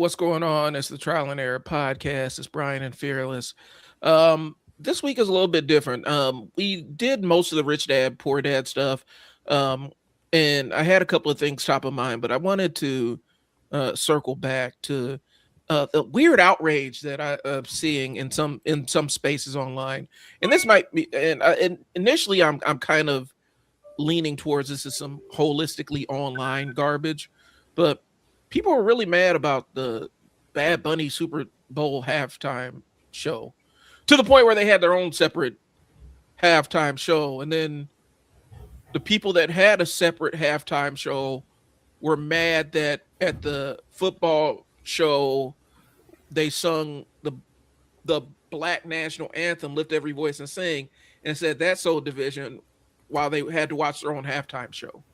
what's going on? It's the Trial and Error podcast. It's Brian and Fearless. This week is a little bit different. We did most of the Rich Dad, Poor Dad stuff, um, and I had a couple of things top of mind, but I wanted to circle back to the weird outrage that I'm seeing in some spaces online. And this might be, and initially I'm kind of leaning towards this is some holistically online garbage, but people were really mad about the Bad Bunny Super Bowl halftime show to the point where they had their own separate halftime show. And then the people that had a separate halftime show were mad that at the football show they sung the Black national anthem, Lift Every Voice and Sing, and said that sold division while they had to watch their own halftime show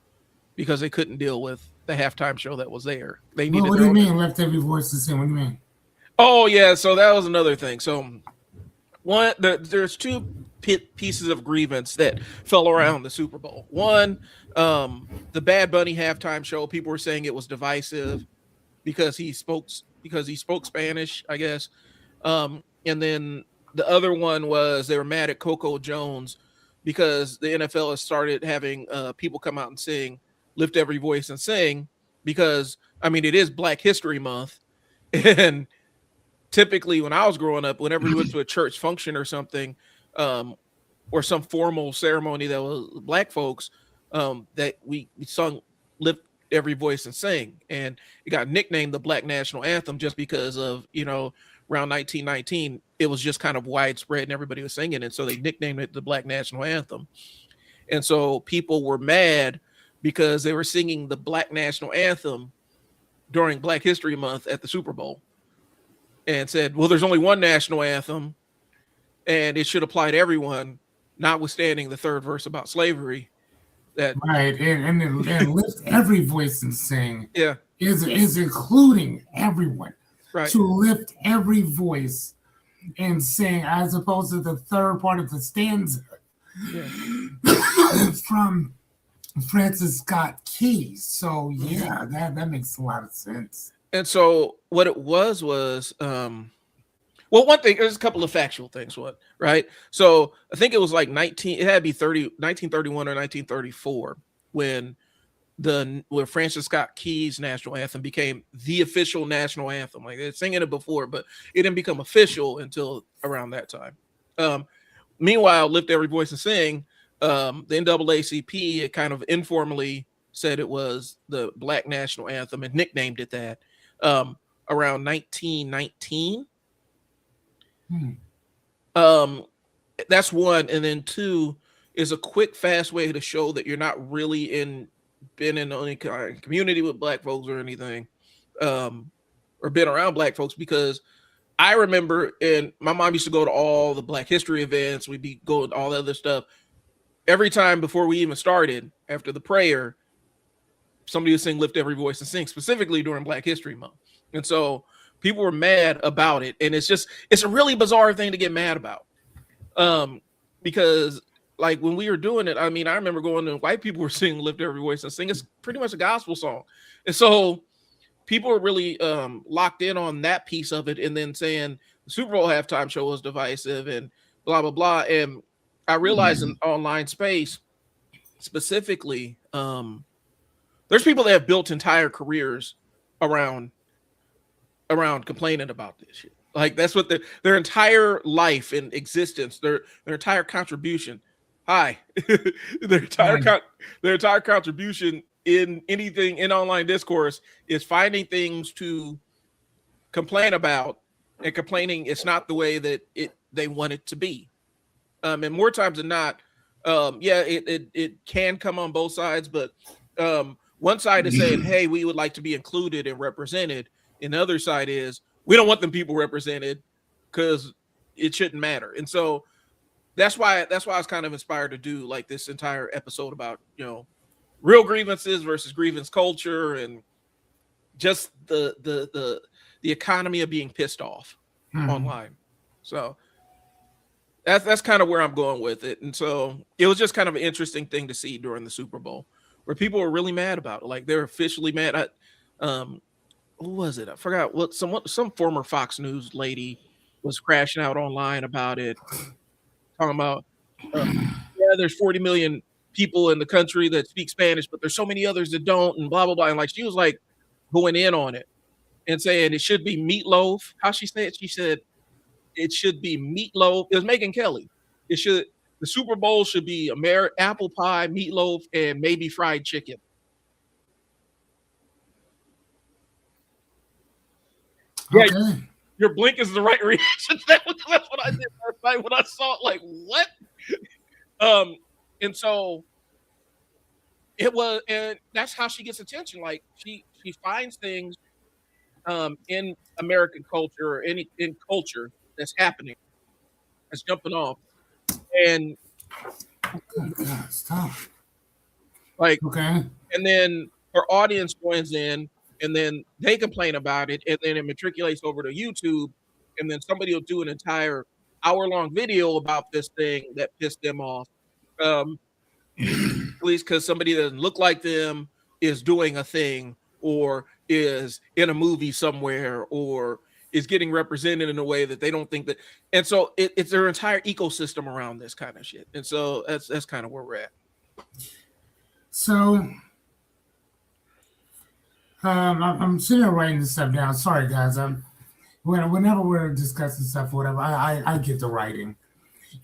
because they couldn't deal with the halftime show that was there. They Well, needed what their do you own. mean left every voice the same? What do you mean? Oh yeah, so that was another thing. So there's two pieces of grievance that fell around the Super Bowl. One, the Bad Bunny halftime show. People were saying it was divisive because he spoke Spanish, I guess. And then the other one was they were mad at Coco Jones because the NFL has started having people come out and sing "Lift Every Voice and Sing" because I mean it is Black History Month, and typically when I was growing up, whenever we went to a church function or something, or some formal ceremony that was Black folks, that we sung "Lift Every Voice and Sing," and it got nicknamed the Black National Anthem just because of around 1919 it was just kind of widespread and everybody was singing it, so they nicknamed it the Black National Anthem. And so people were mad because they were singing the Black National Anthem during Black History Month at the Super Bowl and said, well, there's only one national anthem and it should apply to everyone, notwithstanding the third verse about slavery. That Right, and lift every voice and sing yeah, is including everyone. right. To lift every voice and sing, as opposed to the third part of the stanza Yeah. from Francis Scott Key. So yeah, that makes a lot of sense. And so what it was well, one thing, there's a couple of factual things, right? So I think it was like it had to be 1931 or 1934 when Francis Scott Key's national anthem became the official national anthem. Like they're singing it before, but it didn't become official until around that time. Meanwhile, Lift Every Voice and Sing, the NAACP, it kind of informally said it was the Black national anthem and nicknamed it that around 1919. That's one. And then two is a quick, fast way to show that you're not really been in any kind of community with Black folks or anything, or been around Black folks, because I remember, and my mom used to go to all the Black history events. We'd be going to all the other stuff. Every time before we even started, after the prayer, somebody would sing "Lift Every Voice and Sing," specifically during Black History Month. And so people were mad about it. And it's a really bizarre thing to get mad about. Because like when we were doing it, I mean, I remember going to white people were singing "Lift Every Voice and Sing." It's pretty much a gospel song. And so people were really locked in on that piece of it, and then saying the Super Bowl halftime show was divisive and blah, blah, blah. And I realized in online space specifically, there's people that have built entire careers around complaining about this shit. Like that's what their entire life and existence, their entire contribution. Their entire contribution in anything in online discourse is finding things to complain about and complaining it's not the way that they want it to be. And more times than not, it can come on both sides, but one side is saying, hey, we would like to be included and represented. And the other side is we don't want them people represented because it shouldn't matter. And so that's why I was kind of inspired to do like this entire episode about, real grievances versus grievance culture and just the economy of being pissed off online. So that's kind of where I'm going with it. And so it was just kind of an interesting thing to see during the Super Bowl where people were really mad about it. Like they're officially mad. who was it? I forgot what some former Fox News lady was crashing out online about it, talking about yeah, there's 40 million people in the country that speak Spanish, but there's so many others that don't, and blah blah blah. And like she was like going in on it and saying it should be meatloaf. How she said it? She said it should be meatloaf. It was Megan Kelly. It should the Super Bowl should be apple pie, meatloaf, and maybe fried chicken. Yeah, Okay. your blink is the right reaction. That's what I did last night when I saw it. Like what? Um, and so it was, and that's how she gets attention. Like she finds things in American culture or any in culture that's happening, that's jumping off, and God, stop. like, Okay. and then her audience joins in, and then they complain about it, and then it matriculates over to YouTube, and then somebody will do an entire hour-long video about this thing that pissed them off. At least because somebody that doesn't look like them is doing a thing or is in a movie somewhere or is getting represented in a way that they don't think that. And so it's their entire ecosystem around this kind of shit. And so that's kind of where we're at. So I'm sitting here writing this stuff down. Sorry, guys. Whenever we're discussing stuff or whatever, I get to writing.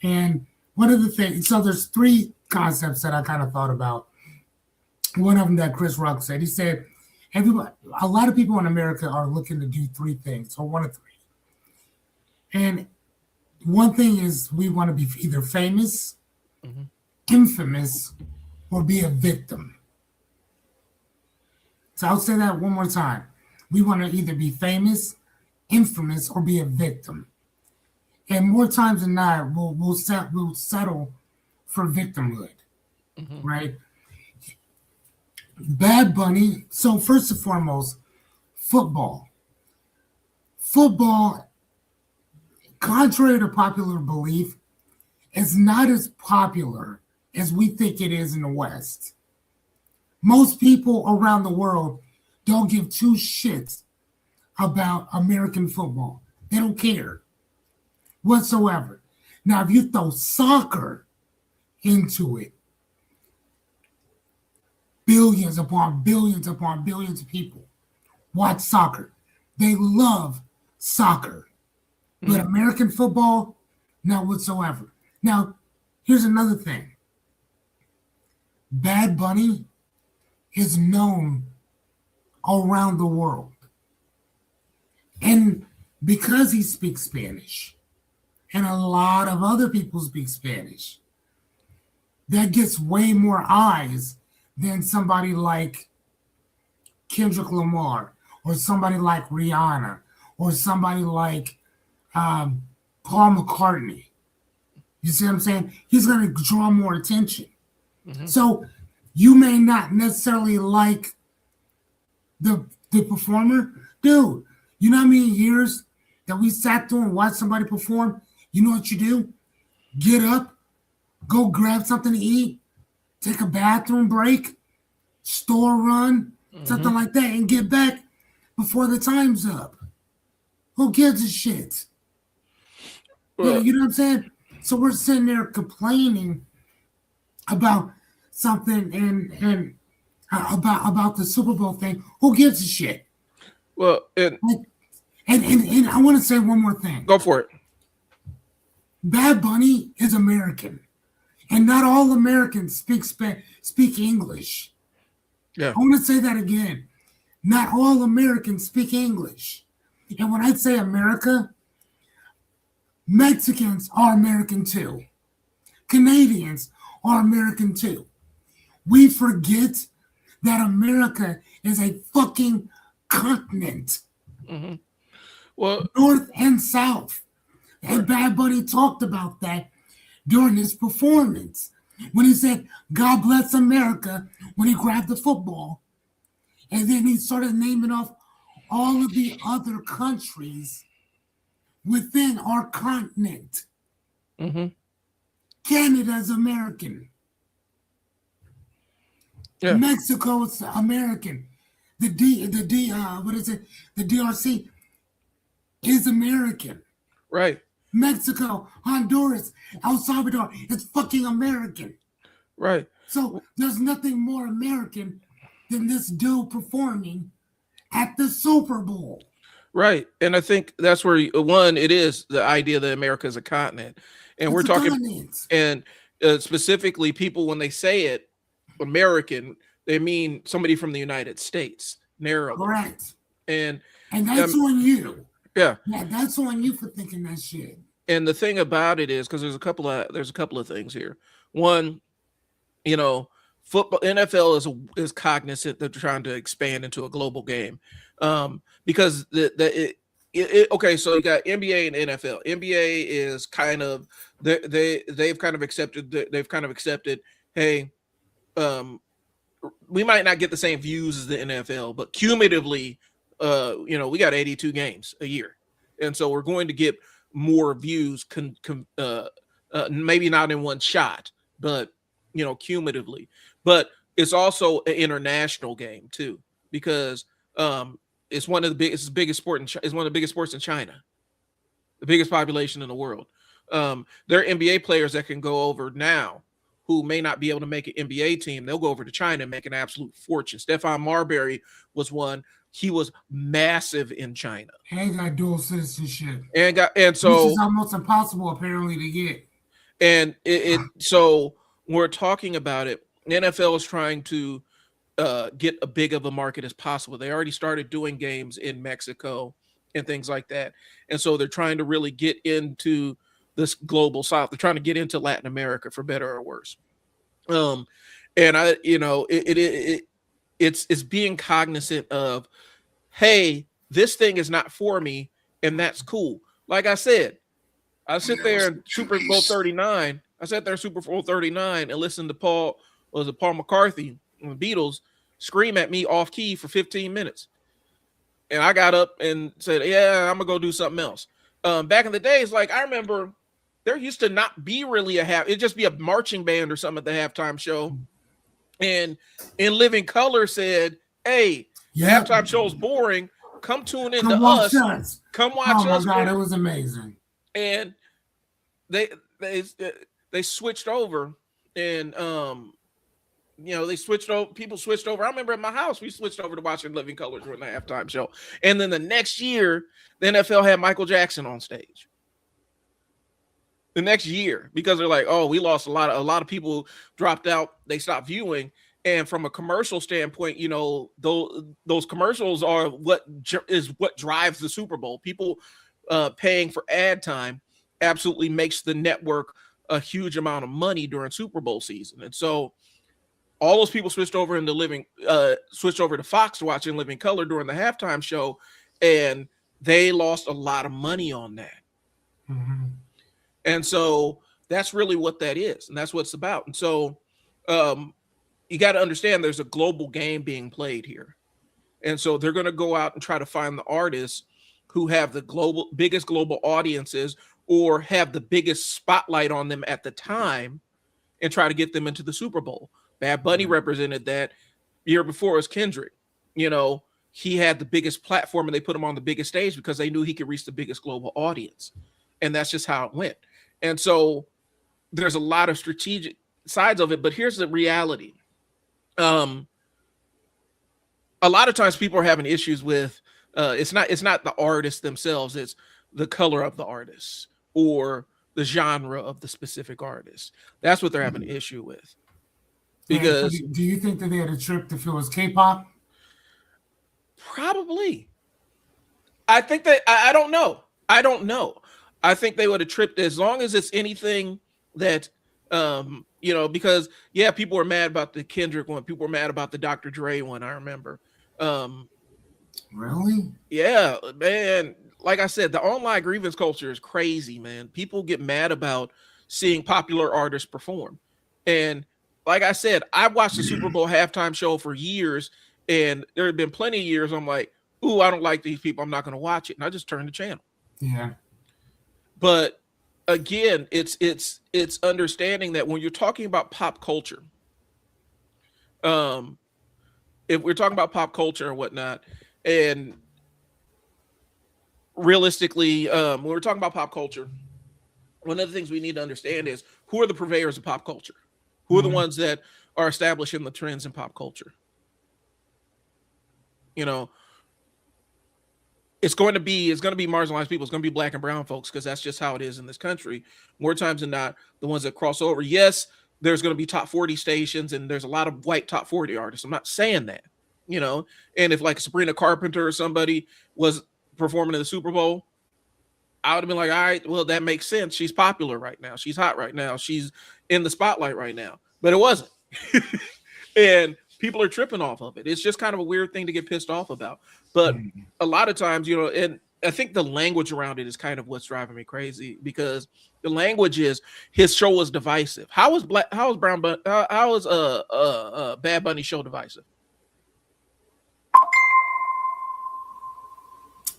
And one of the things, so there's three concepts that I kind of thought about. One of them that Chris Rock said, he said, a lot of people in America are looking to do three things, or one of three. And one thing is we want to be either famous, infamous, or be a victim. So I'll say that one more time. We want to either be famous, infamous, or be a victim. And more times than not, we'll settle for victimhood, right? Bad Bunny. So first and foremost, football. Football, contrary to popular belief, is not as popular as we think it is in the West. Most people around the world don't give two shits about American football. They don't care whatsoever. Now, if you throw soccer into it, billions upon billions upon billions of people watch soccer. They love soccer. But American football, not whatsoever. Now, here's another thing. Bad Bunny is known around the world. And because he speaks Spanish, and a lot of other people speak Spanish, that gets way more eyes than somebody like Kendrick Lamar, or somebody like Rihanna, or somebody like Paul McCartney. You see what I'm saying? He's going to draw more attention. So you may not necessarily like the performer. Dude, you know how many years that we sat through and watched somebody perform? You know what you do? Get up, go grab something to eat, take a bathroom break, store run, something like that, and get back before the time's up. Who gives a shit? Well, Yeah, you know what I'm saying? So we're sitting there complaining about something and about the Super Bowl thing. Who gives a shit? well, and I want to say one more thing. go for it. Bad Bunny is American, and not all Americans speak English. Yeah. I want to say that again. Not all Americans speak English. And when I say America, Mexicans are American too. Canadians are American too. We forget that America is a fucking continent. Well, North and South. And Bad Bunny talked about that during his performance when he said, God bless America, when he grabbed the football. And then he started naming off all of the other countries within our continent. Canada's American. yeah. Mexico's American. what is it? The DRC is American. Right. Mexico, Honduras, El Salvador, it's fucking American. Right. So there's nothing more American than this dude performing at the Super Bowl. Right. And I think that's where it is the idea that America is a continent. And we're talking continent. And specifically people, when they say it, American, they mean somebody from the United States, narrowly. Correct. And that's on you. Yeah. Yeah, that's on you for thinking that shit. And the thing about it is, because there's a couple of things here. One, football, NFL is cognizant that they're trying to expand into a global game, because okay, so you got NBA and NFL. NBA is kind of they've kind of accepted, hey, we might not get the same views as the NFL, but cumulatively, we got 82 games a year, and so we're going to get more views, maybe not in one shot, but cumulatively. But it's also an international game too, because it's one of the biggest sport it's one of the biggest sports in China, the biggest population in the world. There are NBA players that can go over now who may not be able to make an NBA team. They'll go over to China and make an absolute fortune. Stephon Marbury was one. He was massive in China. And got dual citizenship. And so which is almost impossible apparently to get. And so when we're talking about it, the NFL is trying to get a big of a market as possible. They already started doing games in Mexico and things like that. And so they're trying to really get into this global South. They're trying to get into Latin America, for better or worse. And it's being cognizant of, hey, this thing is not for me, and that's cool. Like I said, I sit there in Super Bowl 39. I sat there in Super Bowl 39 and listened to Paul McCarthy and the Beatles scream at me off key for 15 minutes. And I got up and said, yeah, I'm gonna go do something else. Back in the days, like I remember there used to not be really it'd just be a marching band or something at the halftime show. And In Living Color said, hey, halftime show's boring. Come tune in to us. Come watch us. Oh my God, it was amazing. And they switched over, and they switched over. People switched over. I remember at my house, we switched over to watching Living Color during the halftime show. And then the next year, the NFL had Michael Jackson on stage. The next year, because they're like, oh, we lost a lot of people dropped out. They stopped viewing. And from a commercial standpoint, those commercials are what drives the Super Bowl. People paying for ad time absolutely makes the network a huge amount of money during Super Bowl season. And so all those people switched over to Fox to watch In Living Color during the halftime show, and they lost a lot of money on that. Mm-hmm. And so that's really what that is, and that's what it's about. And so you got to understand there's a global game being played here. And so they're going to go out and try to find the artists who have the biggest global audiences or have the biggest spotlight on them at the time and try to get them into the Super Bowl. Bad Bunny represented that. Year before was Kendrick. He had the biggest platform and they put him on the biggest stage because they knew he could reach the biggest global audience. And that's just how it went. And so there's a lot of strategic sides of it, but here's the reality. A lot of times people are having issues with it's not the artists themselves, it's the color of the artist or the genre of the specific artist. That's what they're having an issue with. Because do you think that they had a trip to feel as K-pop? Probably. I think that I don't know. I think they would have tripped as long as it's anything that because people were mad about the Kendrick one. People were mad about the Dr. Dre one. I remember. Really? Yeah, man. Like I said, the online grievance culture is crazy, man. People get mad about seeing popular artists perform. And like I said, I've watched the Super Bowl halftime show for years, and there have been plenty of years I'm like, ooh, I don't like these people. I'm not going to watch it. And I just turn the channel. Yeah. But again, it's understanding that when you're talking about pop culture, if we're talking about pop culture and whatnot, and realistically, when we're talking about pop culture, one of the things we need to understand is who are the purveyors of pop culture? Who are the ones that are establishing the trends in pop culture? You know, it's going to be marginalized people. It's going to be black and brown folks because that's just how it is in this country. More times than not, the ones that cross over. Yes, there's going to be top 40 stations, and there's a lot of white top 40 artists. I'm not saying that, and if like Sabrina Carpenter or somebody was performing in the Super Bowl, I would have been like, all right, well, that makes sense. She's popular right now. She's hot right now. She's in the spotlight right now. But it wasn't. And people are tripping off of it. It's just kind of a weird thing to get pissed off about. But a lot of times, and I think the language around it is kind of what's driving me crazy, because the language is his show was divisive. How is Bad Bunny show divisive?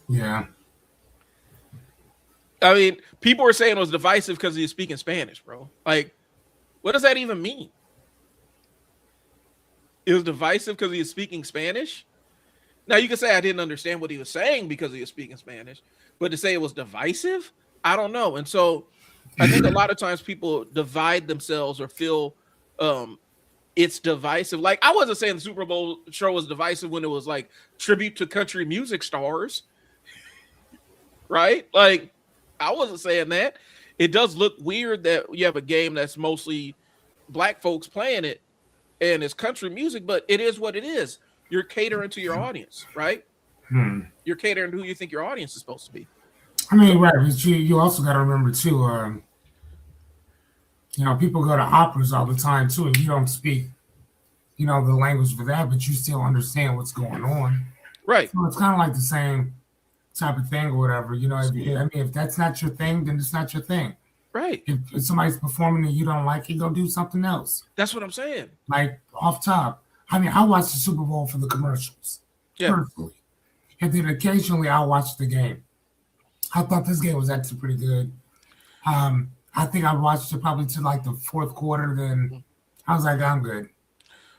Yeah. I mean, people were saying it was divisive because he was speaking Spanish, bro. Like, what does that even mean? It was divisive because he was speaking Spanish? Now, you can say I didn't understand what he was saying because he was speaking Spanish, but to say it was divisive, I don't know. And so I think a lot of times people divide themselves or feel it's divisive. Like, I wasn't saying the Super Bowl show was divisive when it was like tribute to country music stars, right? Like, I wasn't saying that. It does look weird that you have a game that's mostly black folks playing it and it's country music, but it is what it is. You're catering to your audience, right? You're catering to who you think your audience is supposed to be. I mean, right. But you also got to remember, too, people go to operas all the time, too, and you don't speak, the language for that, but you still understand what's going on. Right. So it's kind of like the same type of thing or whatever. If that's not your thing, then it's not your thing. Right. If somebody's performing and you don't like it, go do something else. That's what I'm saying. Like, off top. I mean, I watch the Super Bowl for the commercials, personally. And then occasionally I'll watch the game. I thought this game was actually pretty good. I think I watched it probably to like the fourth quarter. Then I was like, I'm good.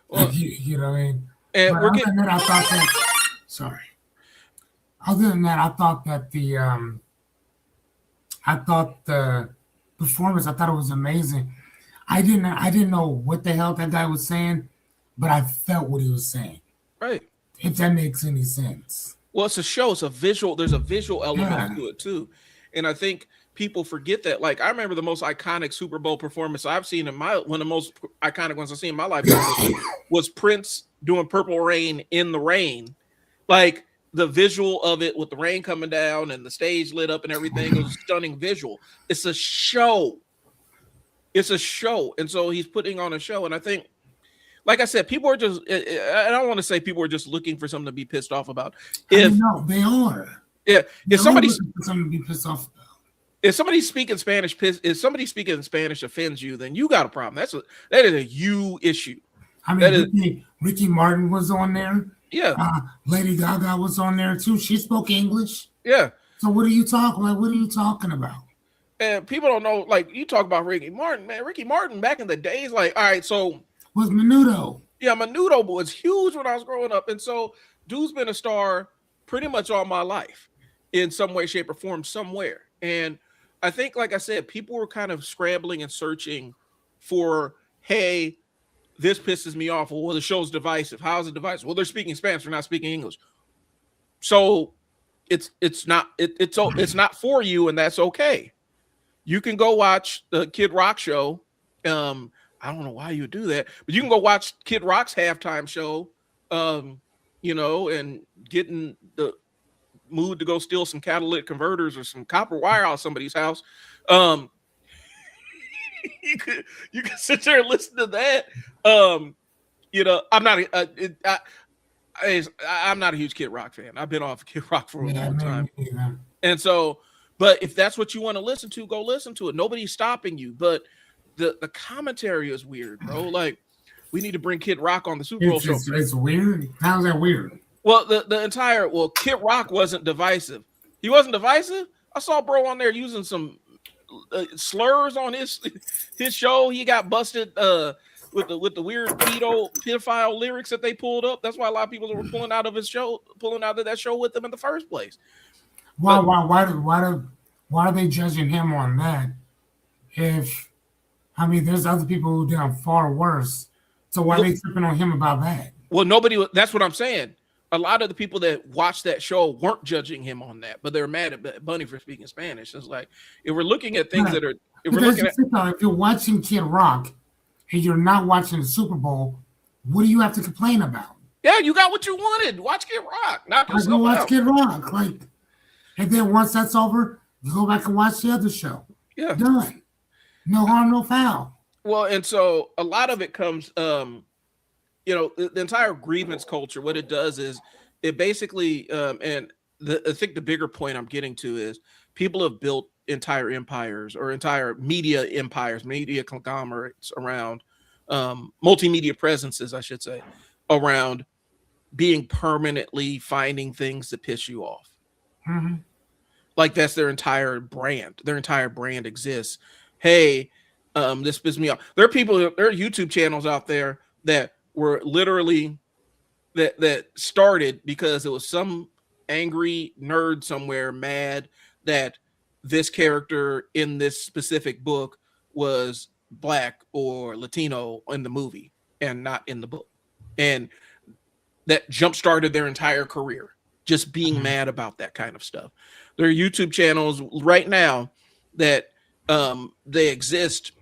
Well, you know what I mean? And Other than that, I thought that the performance, I thought it was amazing. I didn't know what the hell that guy was saying, but I felt what he was saying. Right. If that makes any sense. Well, it's a show. It's a visual. There's a visual element to it too. And I think people forget that. Like, I remember the most iconic Super Bowl performance I've seen one of the most iconic ones I've seen in my life was Prince doing Purple Rain in the rain. Like, the visual of it with the rain coming down and the stage lit up and everything, it was a stunning visual. It's a show. It's a show. And so he's putting on a show. And I think, like I said, people are just, I don't want to say people are just looking for something to be pissed off about. No, they are. Yeah. If somebody something to be pissed off about. If somebody speaking Spanish offends you, then you got a problem. That is a you issue. I mean, Ricky Martin was on there. Yeah. Lady Gaga was on there too. She spoke English. Yeah. So what are you talking about? And people don't know, like, you talk about Ricky Martin, man. Ricky Martin back in the days, like, all right, so was Menudo. Yeah, Menudo was huge when I was growing up. And so dude's been a star pretty much all my life in some way, shape, or form somewhere. And I think, like I said, people were kind of scrambling and searching for, hey, this pisses me off. Well, the show's divisive. How is it divisive? Well, they're speaking Spanish. They're not speaking English. So it's not for you, and that's okay. You can go watch the Kid Rock show. I don't know why you would do that, but you can go watch Kid Rock's halftime show, and get in the mood to go steal some catalytic converters or some copper wire out of somebody's house. You can sit there and listen to that. I'm not a huge Kid Rock fan. I've been off of Kid Rock for a long time. Yeah. And so, but if that's what you want to listen to, go listen to it. Nobody's stopping you. But the commentary is weird, bro. Like, we need to bring Kid Rock on the Super Bowl show. It's weird. How's that weird? Well, Kid Rock wasn't divisive. He wasn't divisive. I saw bro on there using some slurs on his show. He got busted with the weird pedophile lyrics that they pulled up. That's why a lot of people were pulling out of that show with them in the first place. Why are they judging him on that? If I mean, there's other people who done far worse. So why are they tripping on him about that? Well, that's what I'm saying. A lot of the people that watched that show weren't judging him on that, but they're mad at Bunny for speaking Spanish. It's like, if we're looking at things that are, if you're watching Kid Rock and you're not watching the Super Bowl, what do you have to complain about? Yeah, you got what you wanted. Watch Kid Rock. Knock yourself go watch out. Kid Rock. And then once that's over, you go back and watch the other show. Yeah. Done. No harm, no foul. Well, and so a lot of it comes, the entire grievance culture, what it does is it basically, I think the bigger point I'm getting to is people have built entire empires or entire media empires, media conglomerates around multimedia presences, I should say, around being permanently finding things that piss you off. Mm-hmm. Like that's their entire brand. Their entire brand exists. Hey, this pisses me off. There are YouTube channels out there that were literally that started because it was some angry nerd somewhere mad that this character in this specific book was Black or Latino in the movie and not in the book. And that jump started their entire career, just being mad about that kind of stuff. There are YouTube channels right now that they exist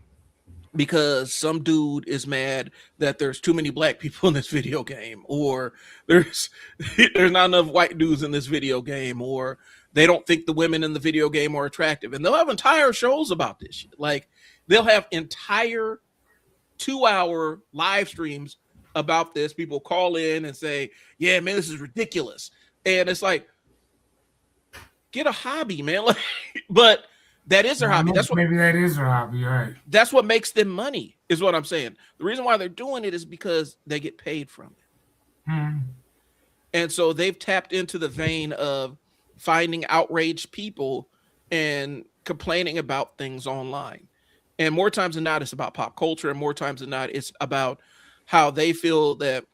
because some dude is mad that there's too many Black people in this video game, or there's not enough white dudes in this video game, or they don't think the women in the video game are attractive. And they'll have entire shows about this shit. Like they'll have entire 2-hour live streams about this. People call in and say, yeah, man, this is ridiculous. And it's like, get a hobby, man. Like, but that is their hobby. Maybe that is their hobby, right? That's what makes them money, is what I'm saying. The reason why they're doing it is because they get paid from it. Mm-hmm. And so they've tapped into the vein of finding outraged people and complaining about things online. And more times than not, it's about pop culture. And more times than not, it's about how they feel that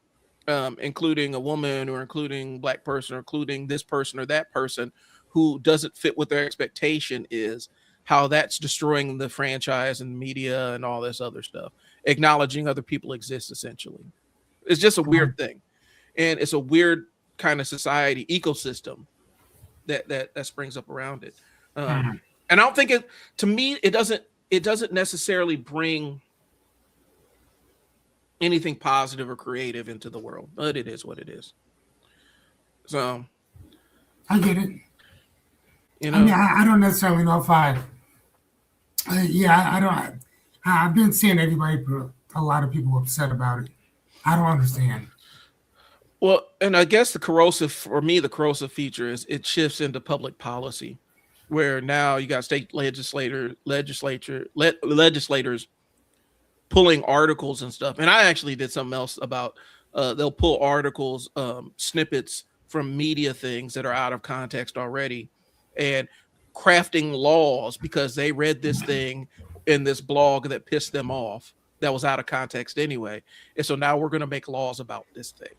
including a woman or including Black person or including this person or that person who doesn't fit what their expectation is, how that's destroying the franchise and media and all this other stuff. Acknowledging other people exist, essentially. It's just a weird thing. And it's a weird kind of society ecosystem that springs up around it. And I don't think it doesn't necessarily bring anything positive or creative into the world, but it is what it is. So I get it. I mean, I don't necessarily know if I don't. I've been seeing a lot of people upset about it. I don't understand. Well, and I guess the corrosive feature is it shifts into public policy, where now you got state legislators pulling articles and stuff. And I actually did something else about they'll pull articles, snippets from media things that are out of context already, and crafting laws because they read this thing in this blog that pissed them off that was out of context anyway. And so now we're going to make laws about this thing.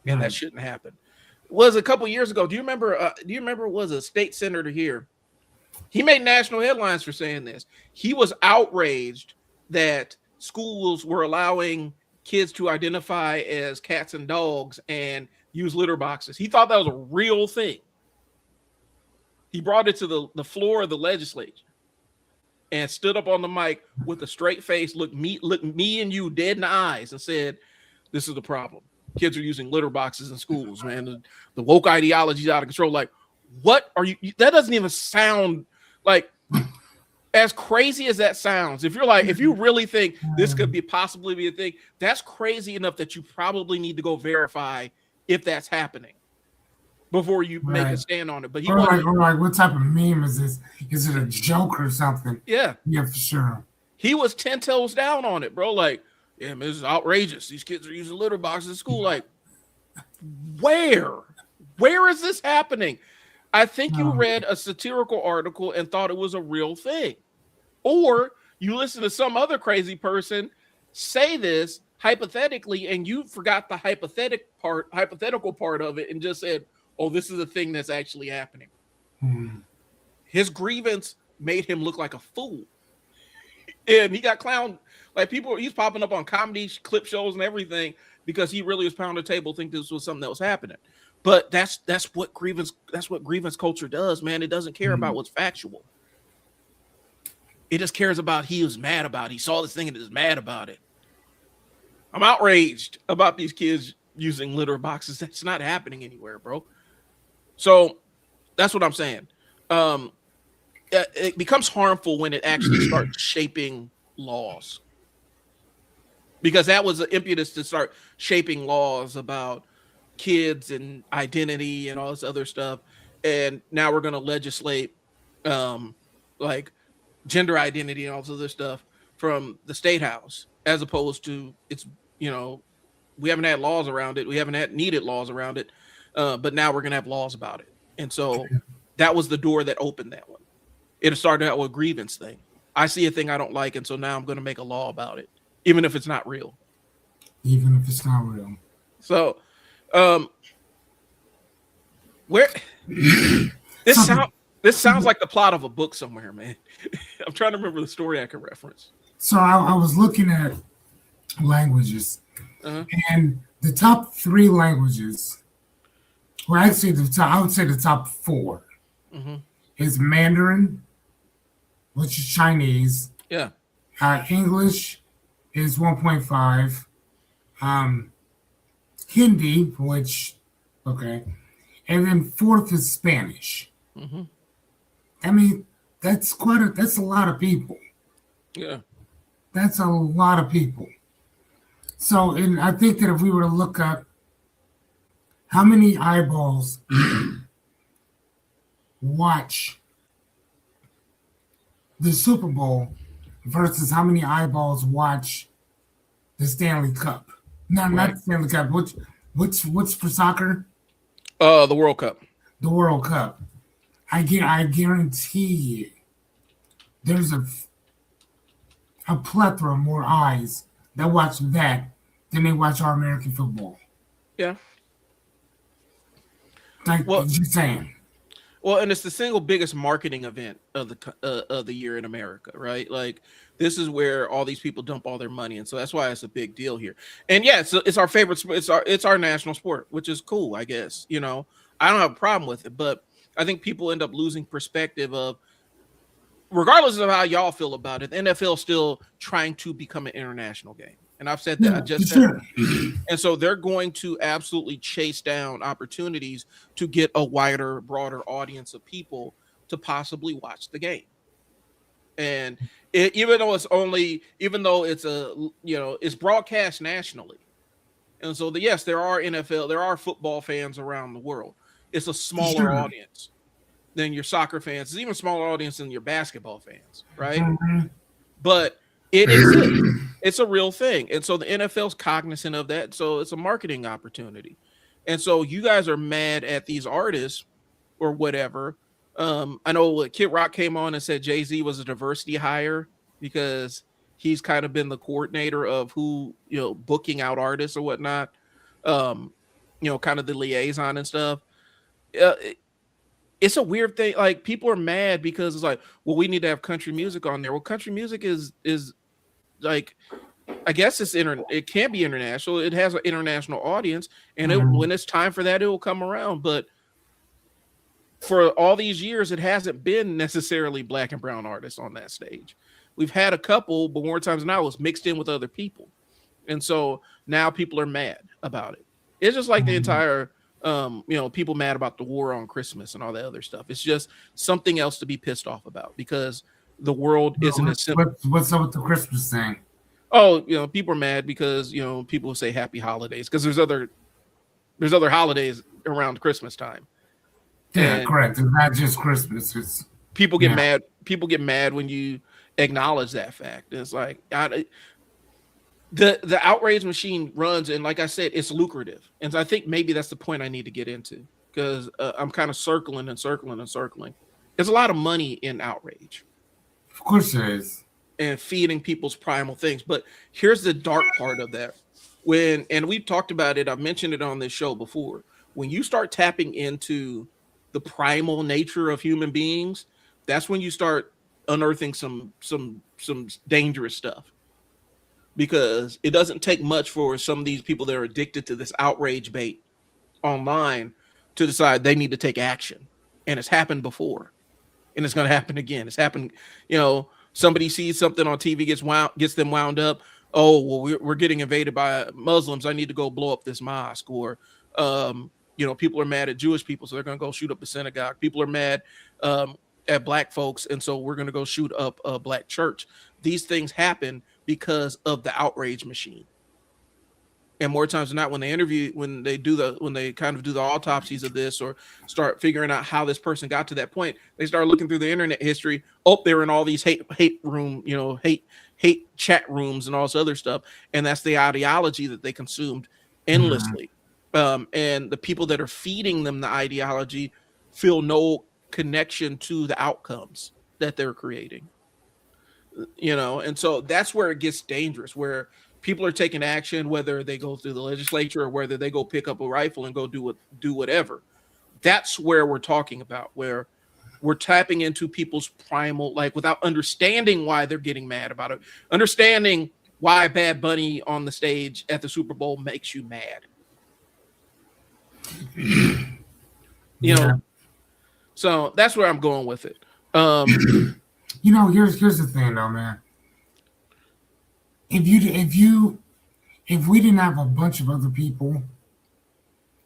And that shouldn't happen. Was a couple years ago. Do you remember was a state senator here? He made national headlines for saying this. He was outraged that schools were allowing kids to identify as cats and dogs and use litter boxes. He thought that was a real thing. He brought it to the floor of the legislature and stood up on the mic with a straight face, looked me and you dead in the eyes and said, this is the problem. Kids are using litter boxes in schools, man. The woke ideology is out of control. Like, what are you? That doesn't even sound like, as crazy as that sounds. If you really think this could possibly be a thing, that's crazy enough that you probably need to go verify if that's happening before you make a stand on it. But what type of meme is this? Is it a joke or something? Yeah, for sure. He was 10 toes down on it, bro. Like, yeah, man, this is outrageous. These kids are using litter boxes in school. Like, where is this happening? I think you read a satirical article and thought it was a real thing. Or you listen to some other crazy person say this hypothetically, and you forgot the hypothetical part of it, and just said, "Oh, this is a thing that's actually happening." Mm. His grievance made him look like a fool, and he got clowned. Like people, he's popping up on comedy clip shows and everything because he really was pounding the table, think this was something that was happening. But that's what grievance culture does, man. It doesn't care about what's factual. It just cares about he was mad about it. He saw this thing and is mad about it. I'm outraged about these kids using litter boxes. That's not happening anywhere, bro. So that's what I'm saying. It becomes harmful when it actually starts shaping laws, because that was the impetus to start shaping laws about kids and identity and all this other stuff. And now we're going to legislate like gender identity and all this other stuff from the state house, as opposed to we haven't had laws around it. We haven't had needed laws around it. But now we're going to have laws about it. And so that was the door that opened that one. It started out with a grievance thing. I see a thing I don't like, and so now I'm going to make a law about it, even if it's not real. Even if it's not real. So, where this sounds like the plot of a book somewhere, man. I'm trying to remember the story I can reference. So I was looking at languages, and the top 3 languages, well, actually, I would say the top 4 is Mandarin, which is Chinese. Yeah. English is 1.5. Hindi, which, okay. And then 4th is Spanish. I mean, that's a lot of people. Yeah. That's a lot of people. So, and I think that if we were to look up how many eyeballs watch the Super Bowl versus how many eyeballs watch the Stanley Cup. No, not the Stanley Cup. What's for soccer? The World Cup. The World Cup. I guarantee you there's a plethora more eyes that watch that than they watch our American football. Yeah. Like, just saying. Well, and it's the single biggest marketing event of the year in America, right? Like, this is where all these people dump all their money, and so that's why it's a big deal here. And yeah, it's our favorite sport. It's our national sport, which is cool, I guess. I don't have a problem with it, but I think people end up losing perspective of, regardless of how y'all feel about it, the NFL is still trying to become an international game. And I've said that. And so they're going to absolutely chase down opportunities to get a wider, broader audience of people to possibly watch the game. And even though it's broadcast nationally. And so yes, there are football fans around the world. It's a smaller audience than your soccer fans. It's even smaller audience than your basketball fans, right? But it exists. It's a real thing. And so the NFL's cognizant of that. So it's a marketing opportunity. And so you guys are mad at these artists or whatever. I know Kid Rock came on and said Jay-Z was a diversity hire because he's kind of been the coordinator of who, booking out artists or whatnot. Kind of the liaison and stuff. It's a weird thing. Like, people are mad because it's like, well, we need to have country music on there. Well, country music is like, I guess it can be international. It has an international audience, and when it's time for that, it will come around. But for all these years, it hasn't been necessarily black and brown artists on that stage. We've had a couple, but more times than not, it was mixed in with other people. And so now people are mad about it. It's just like the entire, people mad about the war on Christmas and all that other stuff. It's just something else to be pissed off about because the world isn't as simple. What's up with the Christmas thing? Oh, people are mad because, people say happy holidays because there's other holidays around Christmas time. Yeah, correct. It's not just Christmas. It's people get mad. People get mad when you acknowledge that fact. It's like the outrage machine runs, and like I said, it's lucrative. And so I think maybe that's the point I need to get into because I'm kind of circling and circling and circling. There's a lot of money in outrage. Of course there is. and feeding people's primal things. But here's the dark part of that. And we've talked about it, I've mentioned it on this show before. When you start tapping into the primal nature of human beings, that's when you start unearthing some dangerous stuff. Because it doesn't take much for some of these people that are addicted to this outrage bait online to decide they need to take action. And it's happened before. And it's going to happen again. It's happened, somebody sees something on TV, gets them wound up. Oh, well, we're getting invaded by Muslims. I need to go blow up this mosque. Or, people are mad at Jewish people, so they're going to go shoot up a synagogue. People are mad at black folks, and so we're going to go shoot up a black church. These things happen because of the outrage machine. And more times than not, when they kind of do the autopsies of this or start figuring out how this person got to that point, they start looking through the internet history. Oh, they're in all these hate chat rooms and all this other stuff. And that's the ideology that they consumed endlessly. And the people that are feeding them the ideology feel no connection to the outcomes that they're creating. And so that's where it gets dangerous, where people are taking action, whether they go through the legislature or whether they go pick up a rifle and go do whatever. That's where we're talking about, where we're tapping into people's primal, like, without understanding why they're getting mad about it, understanding why Bad Bunny on the stage at the Super Bowl makes you mad. So that's where I'm going with it. Here's the thing though, man. If we didn't have a bunch of other people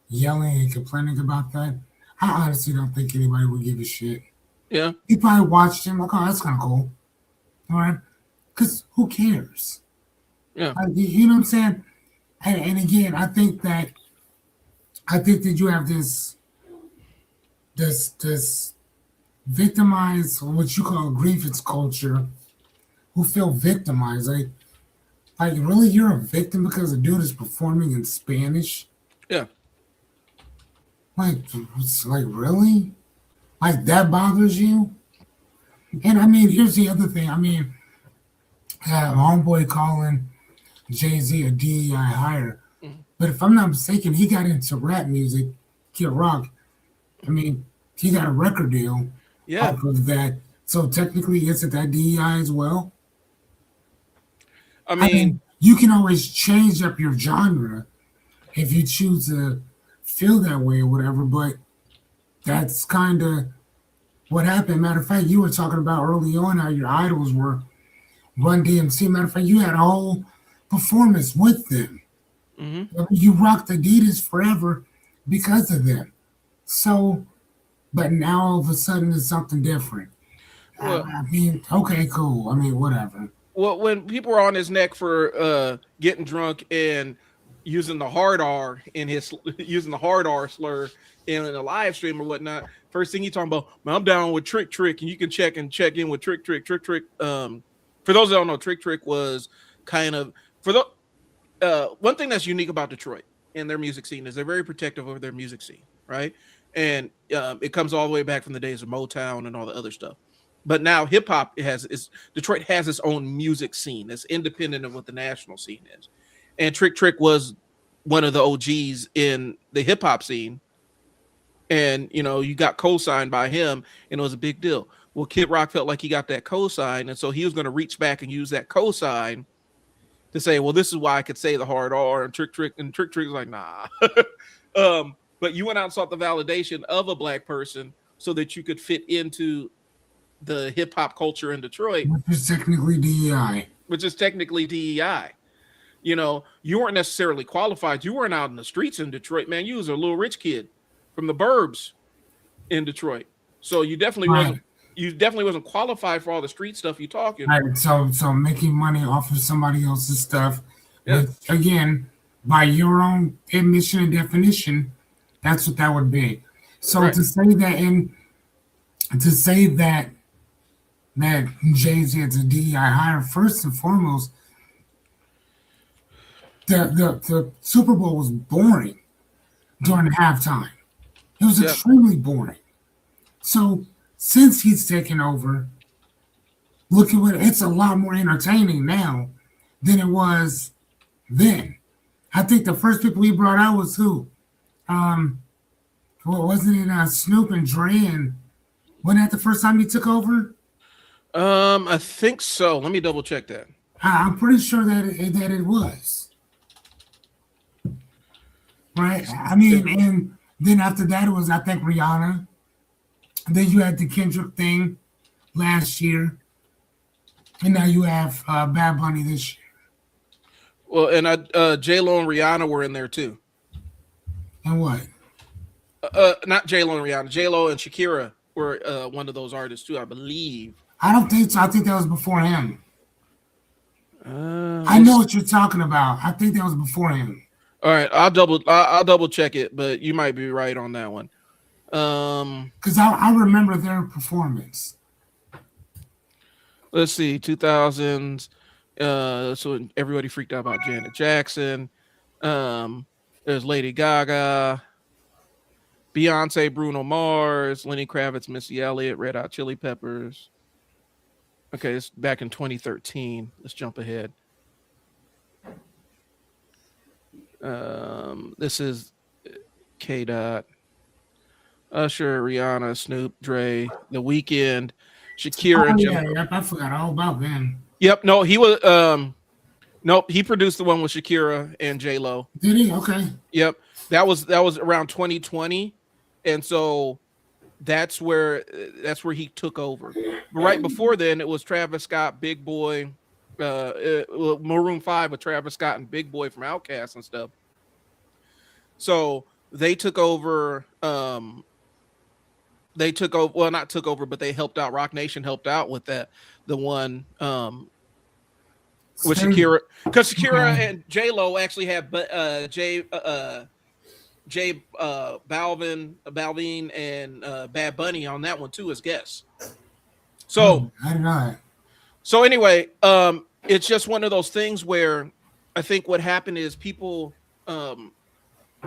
yelling and complaining about that, I honestly don't think anybody would give a shit. Yeah. You probably watched him like, oh, that's kind of cool. All right. Because who cares? Yeah. You know what I'm saying? And again, I think that you have this victimized, what you call grievance culture, who feel victimized. Like, really, you're a victim because the dude is performing in Spanish? Yeah. Like, really? Like, that bothers you? And, I mean, here's the other thing. I mean, homeboy calling Jay-Z a DEI hire. Mm-hmm. But if I'm not mistaken, he got into rap music, Kid Rock. I mean, he got a record deal off of that. So, technically, isn't that DEI as well? I mean, you can always change up your genre if you choose to feel that way or whatever, but that's kind of what happened. Matter of fact, you were talking about early on how your idols were Run DMC. Matter of fact, you had a whole performance with them. Mm-hmm. You rocked Adidas forever because of them. So, but now all of a sudden it's something different. Well, I mean, okay, cool. I mean, whatever. Well, when people are on his neck for getting drunk and using the hard R slur in a live stream or whatnot, first thing he's talking about, man, I'm down with Trick, and you can check in with Trick. For those that don't know, Trick was kind of one thing that's unique about Detroit and their music scene is they're very protective of their music scene, right? And it comes all the way back from the days of Motown and all the other stuff. But now hip hop Detroit has its own music scene that's independent of what the national scene is. And Trick was one of the OGs in the hip hop scene. And, you got co-signed by him and it was a big deal. Well, Kid Rock felt like he got that co-sign. And so he was going to reach back and use that co-sign to say, well, this is why I could say the hard R. And Trick was like, nah. But you went out and sought the validation of a black person so that you could fit into the hip hop culture in Detroit, which is technically DEI. You weren't necessarily qualified. You weren't out in the streets in Detroit, man. You was a little rich kid from the burbs in Detroit, so you definitely wasn't qualified for all the street stuff you talking. Right. So making money off of somebody else's stuff, which, again, by your own admission and definition, that's what that would be. So right. to say that Jay-Z is a DEI hire, first and foremost, the Super Bowl was boring during halftime. It was extremely boring. So since he's taken over, look at what it's a lot more entertaining now than it was then. I think the first people he brought out was who? Well, wasn't it Snoop and Dre? And wasn't that the first time he took over? I think so. Let me double check that. I'm pretty sure that it was. Right? I mean, and then after that, it was, I think, Rihanna. And then you had the Kendrick thing last year. And now you have Bad Bunny this year. Well, and J-Lo and Rihanna were in there too. And what? Not J-Lo and Rihanna. J-Lo and Shakira were one of those artists too, I believe. I don't think so. I think that was before him. I know what you're talking about. I think that was before him. All right, I'll double check it, but you might be right on that one. Because I remember their performance. Let's see, 2000s. So everybody freaked out about Janet Jackson. There's Lady Gaga, Beyonce, Bruno Mars, Lenny Kravitz, Missy Elliott, Red Hot Chili Peppers. Okay, it's back in 2013. Let's jump ahead. This is K. Dot, Usher, Rihanna, Snoop, Dre, The Weeknd, Shakira, and Yep, I forgot all about them. Yep, no, he was nope, he produced the one with Shakira and J-Lo. Did he? Okay. Yep. That was around 2020. And so that's where he took over. But right before then, it was Travis Scott, Big Boy, Maroon 5 with Travis Scott and Big Boy from Outkast and stuff. So they took over. Well, not took over, but they helped out. Rock Nation helped out with that. The one with Shakira, because Shakira and J-Lo actually had Balvin and Bad Bunny on that one too as guests. So I don't know. So anyway, it's just one of those things where I think what happened is people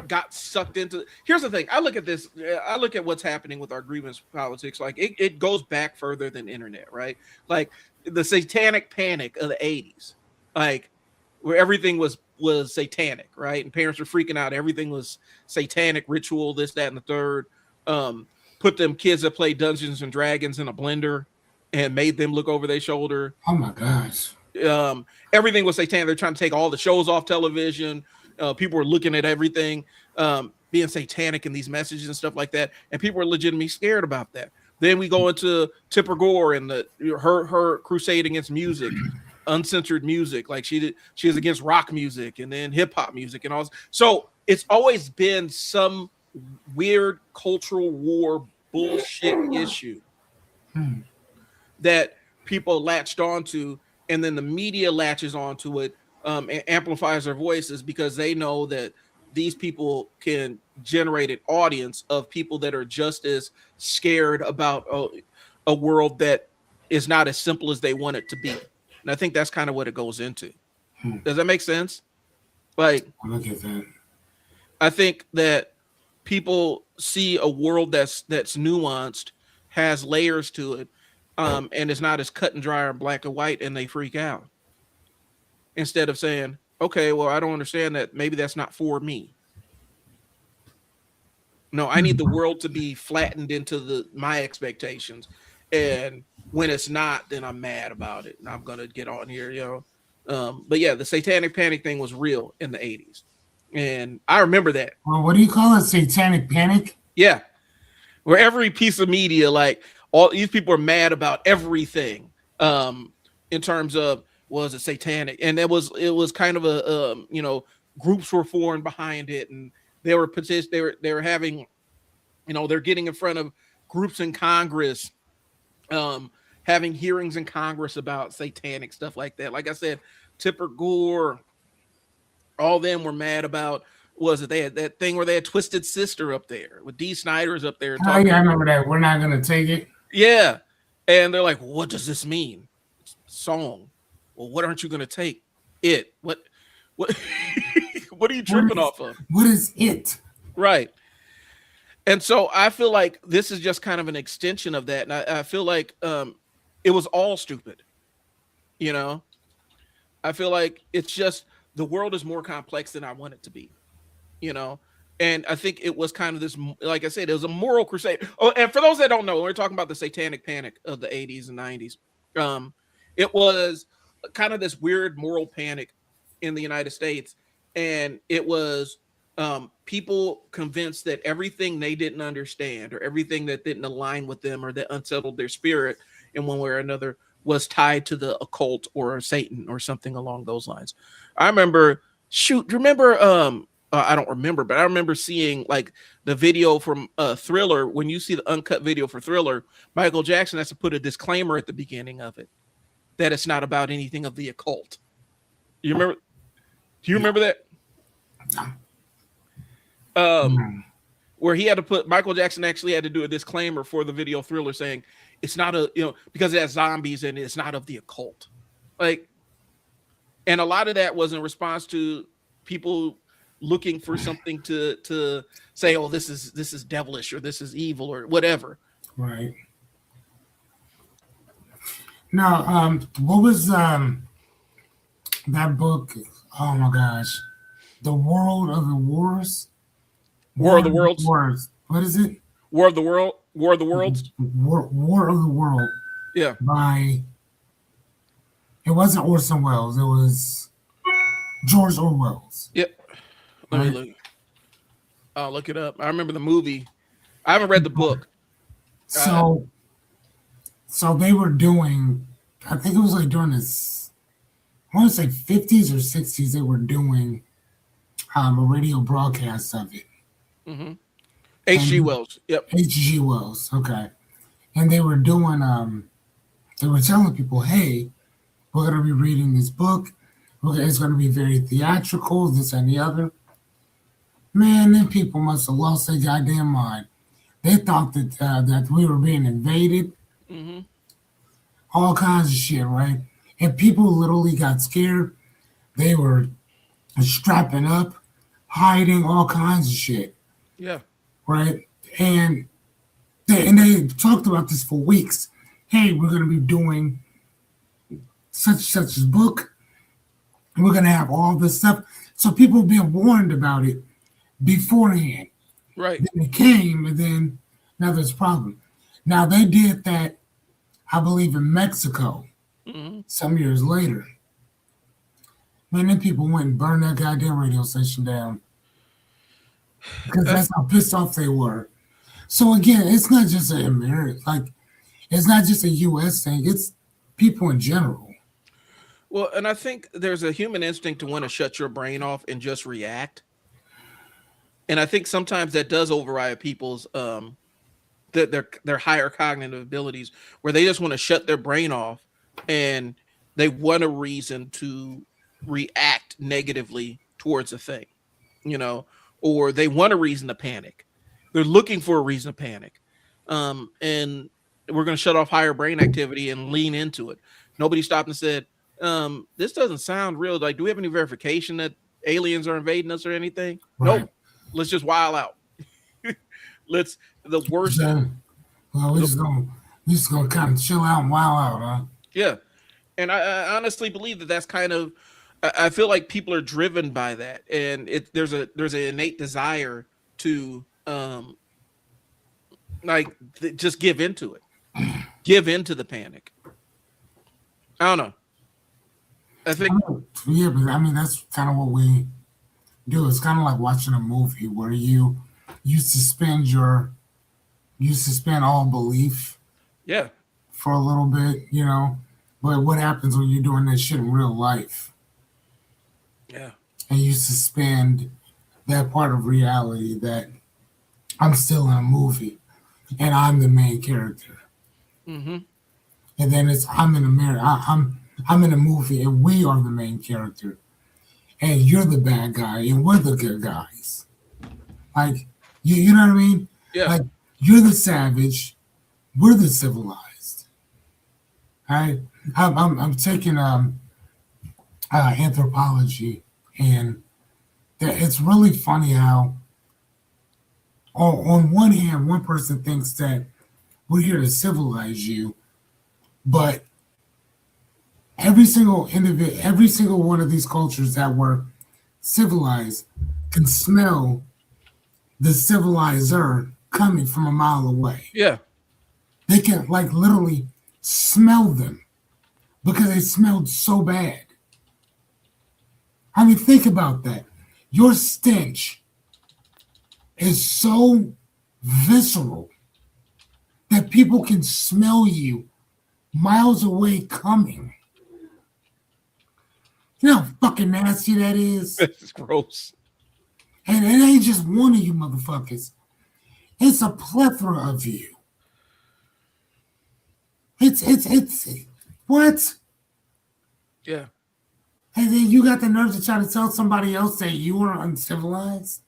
got sucked into. Here's the thing. I look at this. I look at what's happening with our grievance politics. Like it goes back further than internet, right? Like the satanic panic of the 80s, like where everything was satanic, right? And parents were freaking out. Everything was satanic ritual, this, that, and the third. Put them kids that play Dungeons and Dragons in a blender and made them look over their shoulder. Oh my gosh. Everything was satanic. They're trying to take all the shows off television. People were looking at everything being satanic in these messages and stuff like that. And people were legitimately scared about that. Then we go into Tipper Gore and her crusade against music, uncensored music. Like she is against rock music and then hip hop music and all. So it's always been some weird cultural war bullshit issue that people latched onto, and then the media latches onto it and amplifies their voices because they know that these people can generate an audience of people that are just as scared about a world that is not as simple as they want it to be. And I think that's kind of what it goes into. Does that make sense? Like, Look at that. I think that people see a world that's nuanced, has layers to it, and it's not as cut and dry or black and white, and they freak out. Instead of saying, okay, well, I don't understand that. Maybe that's not for me. No, I need the world to be flattened into my expectations. And when it's not, then I'm mad about it. And I'm going to get on here, But yeah, the satanic panic thing was real in the 80s. And I remember that. Well, what do you call it? Satanic panic? Yeah. Where every piece of media, like all these people are mad about everything in terms of, was it satanic? And it was kind of a groups were formed behind it, and they were having, they're getting in front of groups in Congress, having hearings in Congress about satanic stuff like that. Like I said, Tipper Gore, all them were mad about, was it they had that thing where they had Twisted Sister up there with Dee Snider's up there. Oh yeah, I remember that. We're not gonna take it. Yeah. And they're like, what does this mean? It's a song. Well, what aren't you going to take? It. What what are you tripping off of? What is it? Right. And so I feel like this is just kind of an extension of that. And I feel like it was all stupid. You know, I feel like it's just the world is more complex than I want it to be. You know, and I think it was kind of this, like I said, it was a moral crusade. Oh, and for those that don't know, we're talking about the satanic panic of the 80s and 90s. Um, it was kind of this weird moral panic in the United States, and it was people convinced that everything they didn't understand or everything that didn't align with them or that unsettled their spirit in one way or another was tied to the occult or Satan or something along those lines. I remember, shoot, do you remember I don't remember, but I remember seeing like the video from Thriller. When you see the uncut video for Thriller, Michael Jackson has to put a disclaimer at the beginning of it that it's not about anything of the occult. You remember? Do you remember that? Where he had to put, Michael Jackson actually had to do a disclaimer for the video Thriller saying it's not a, because it has zombies and it's not of the occult. Like, and a lot of that was in response to people looking for something to say, oh, this is devilish or this is evil or whatever. Right. Now, what was that book? Oh my gosh, The World of the Wars. War of the Worlds. Wars. What is it? War of the World. War of the Worlds. War of the World. Yeah. It wasn't Orson Welles. It was George Orwell's. Yep. Let me look. I'll look it up. I remember the movie. I haven't read the book. So they were doing, I think it was like during this, I want to say 50s or 60s, they were doing a radio broadcast of it. Mm-hmm. H.G. Wells. Yep. H.G. Wells. Okay. And they were doing, they were telling people, hey, we're going to be reading this book. It's going to be very theatrical, this and the other. Man, them people must have lost their goddamn mind. They thought that we were being invaded. Mm-hmm. All kinds of shit, right? And people literally got scared. They were strapping up, hiding, all kinds of shit. Yeah. Right? And they talked about this for weeks. Hey, we're going to be doing such a book. We're going to have all this stuff. So people being warned about it beforehand. Right. Then it came, and then now there's a problem. Now they did that, I believe, in Mexico some years later. Man, then people went and burned that goddamn radio station down. Because that's how pissed off they were. So again, it's not just it's not just a US thing, it's people in general. Well, and I think there's a human instinct to want to shut your brain off and just react. And I think sometimes that does override people's their higher cognitive abilities, where they just want to shut their brain off and they want a reason to react negatively towards a thing, or they want a reason to panic. They're looking for a reason to panic. And we're going to shut off higher brain activity and lean into it. Nobody stopped and said, this doesn't sound real. Like, do we have any verification that aliens are invading us or anything? Right. Nope. Let's just wild out. Let's the worst. Well, we're just gonna kind of chill out and wild out, huh? Yeah, and I honestly believe that that's kind of. I feel like people are driven by that, and there's an innate desire to just give into it, give into the panic. I don't know. I think. Yeah, but I mean that's kind of what we do. It's kind of like watching a movie where you suspend all belief. Yeah. For a little bit, But what happens when you're doing that shit in real life? Yeah. And you suspend that part of reality that I'm still in a movie and I'm the main character. Mm-hmm. And then I'm in a movie and we are the main character. And you're the bad guy and we're the good guys. Like, you know what I mean? Yeah. Like, you're the savage, we're the civilized. I'm taking anthropology, and it's really funny how on one hand, one person thinks that we're here to civilize you, but every single individual, every single one of these cultures that were civilized can smell the civilizer coming from a mile away. Yeah. They can like literally smell them because they smelled so bad. I mean, think about that. Your stench is so visceral that people can smell you miles away coming. You know how fucking nasty that is? It's gross. And it ain't just one of you motherfuckers. It's a plethora of you. It's what? Yeah. And then you got the nerve to try to tell somebody else that you are uncivilized?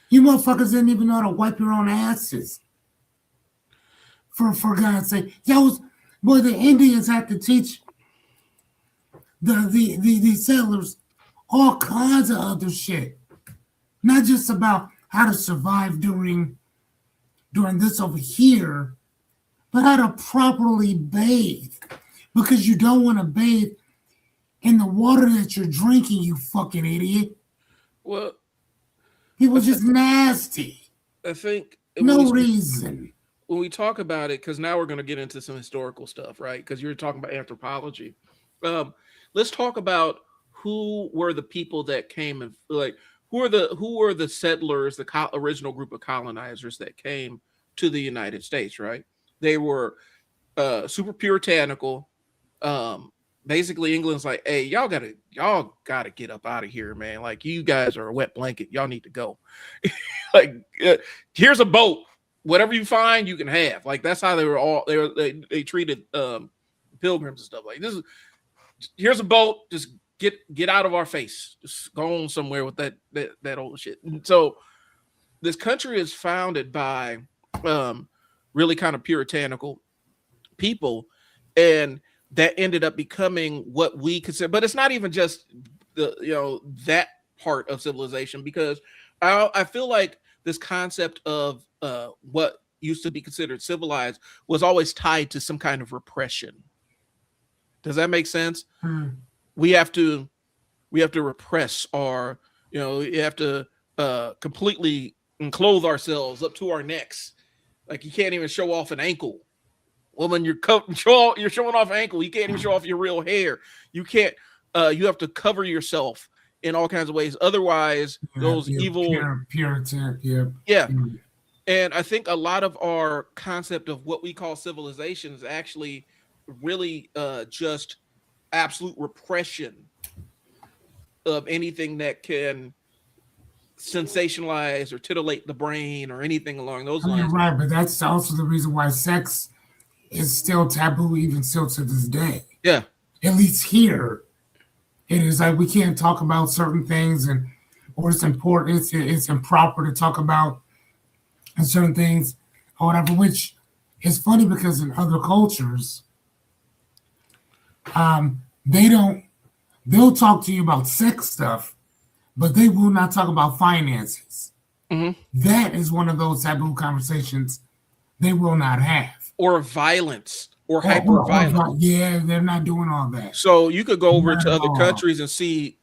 You motherfuckers didn't even know how to wipe your own asses. For God's sake. Boy, the Indians had to teach the settlers all kinds of other shit. Not just about how to survive during this over here, but how to properly bathe. Because you don't want to bathe in the water that you're drinking, you fucking idiot. Well, People just nasty. I think no reason. When we talk about it, because now we're going to get into some historical stuff, right? Because you're talking about anthropology. Let's talk about who were the people that came and like who were the settlers, the original group of colonizers that came to the United States, right? They were super puritanical. Basically, England's like, hey, y'all gotta get up out of here, man. Like, you guys are a wet blanket. Y'all need to go. Like, here's a boat. Whatever you find, you can have. Like, that's how they treated pilgrims and stuff. Like, here's a boat. Just get out of our face. Just go on somewhere with that old shit. And so this country is founded by really kind of puritanical people, and that ended up becoming what we consider. But it's not even just that part of civilization, because I feel like this concept of what used to be considered civilized was always tied to some kind of repression. Does that make sense? We have to repress our, you have to completely enclose ourselves up to our necks. Like, you can't even show off an ankle. Woman, you're showing off an ankle. You can't even show off your real hair. You can't. You have to cover yourself in all kinds of ways. Otherwise, those evil Puritan. Yeah. And I think a lot of our concept of what we call civilization is actually really just absolute repression of anything that can sensationalize or titillate the brain or anything along those lines. You're right, but that's also the reason why sex is still taboo, even still to this day. Yeah. At least here, it is like we can't talk about certain things, or it's important, it's improper to talk about certain things or whatever, which is funny because in other cultures, they'll talk to you about sex stuff, but they will not talk about finances. Mm-hmm. That is one of those taboo conversations they will not have. Or violence or hyper violence. Yeah, they're not doing all that. So you could go over to other countries and see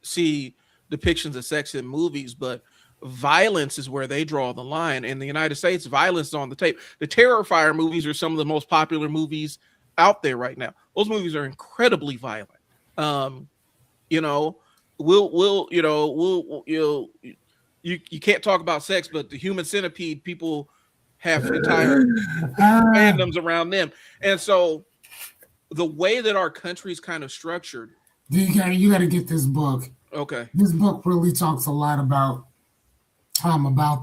depictions of sex in movies, but violence is where they draw the line. In the United States, violence is on the tape. The Terrifier movies are some of the most popular movies out there right now. Those movies are incredibly violent. You can't talk about sex, but the Human Centipede, people have entire fandoms around them. And so the way that our country's kind of structured, you got to get this book. Okay. This book really talks a lot about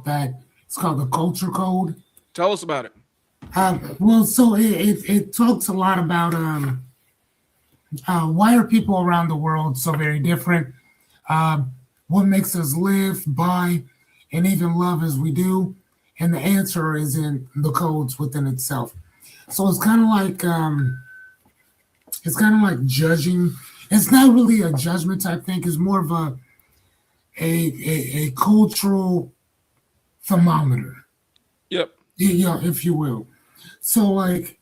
that. It's called The Culture Code. Tell us about it. So it talks a lot about why are people around the world so very different? What makes us live, buy, and even love as we do? And the answer is in the codes within itself. So it's kind of like judging. It's not really a judgment type thing. It's more of a cultural thermometer. Yep. If you will. So like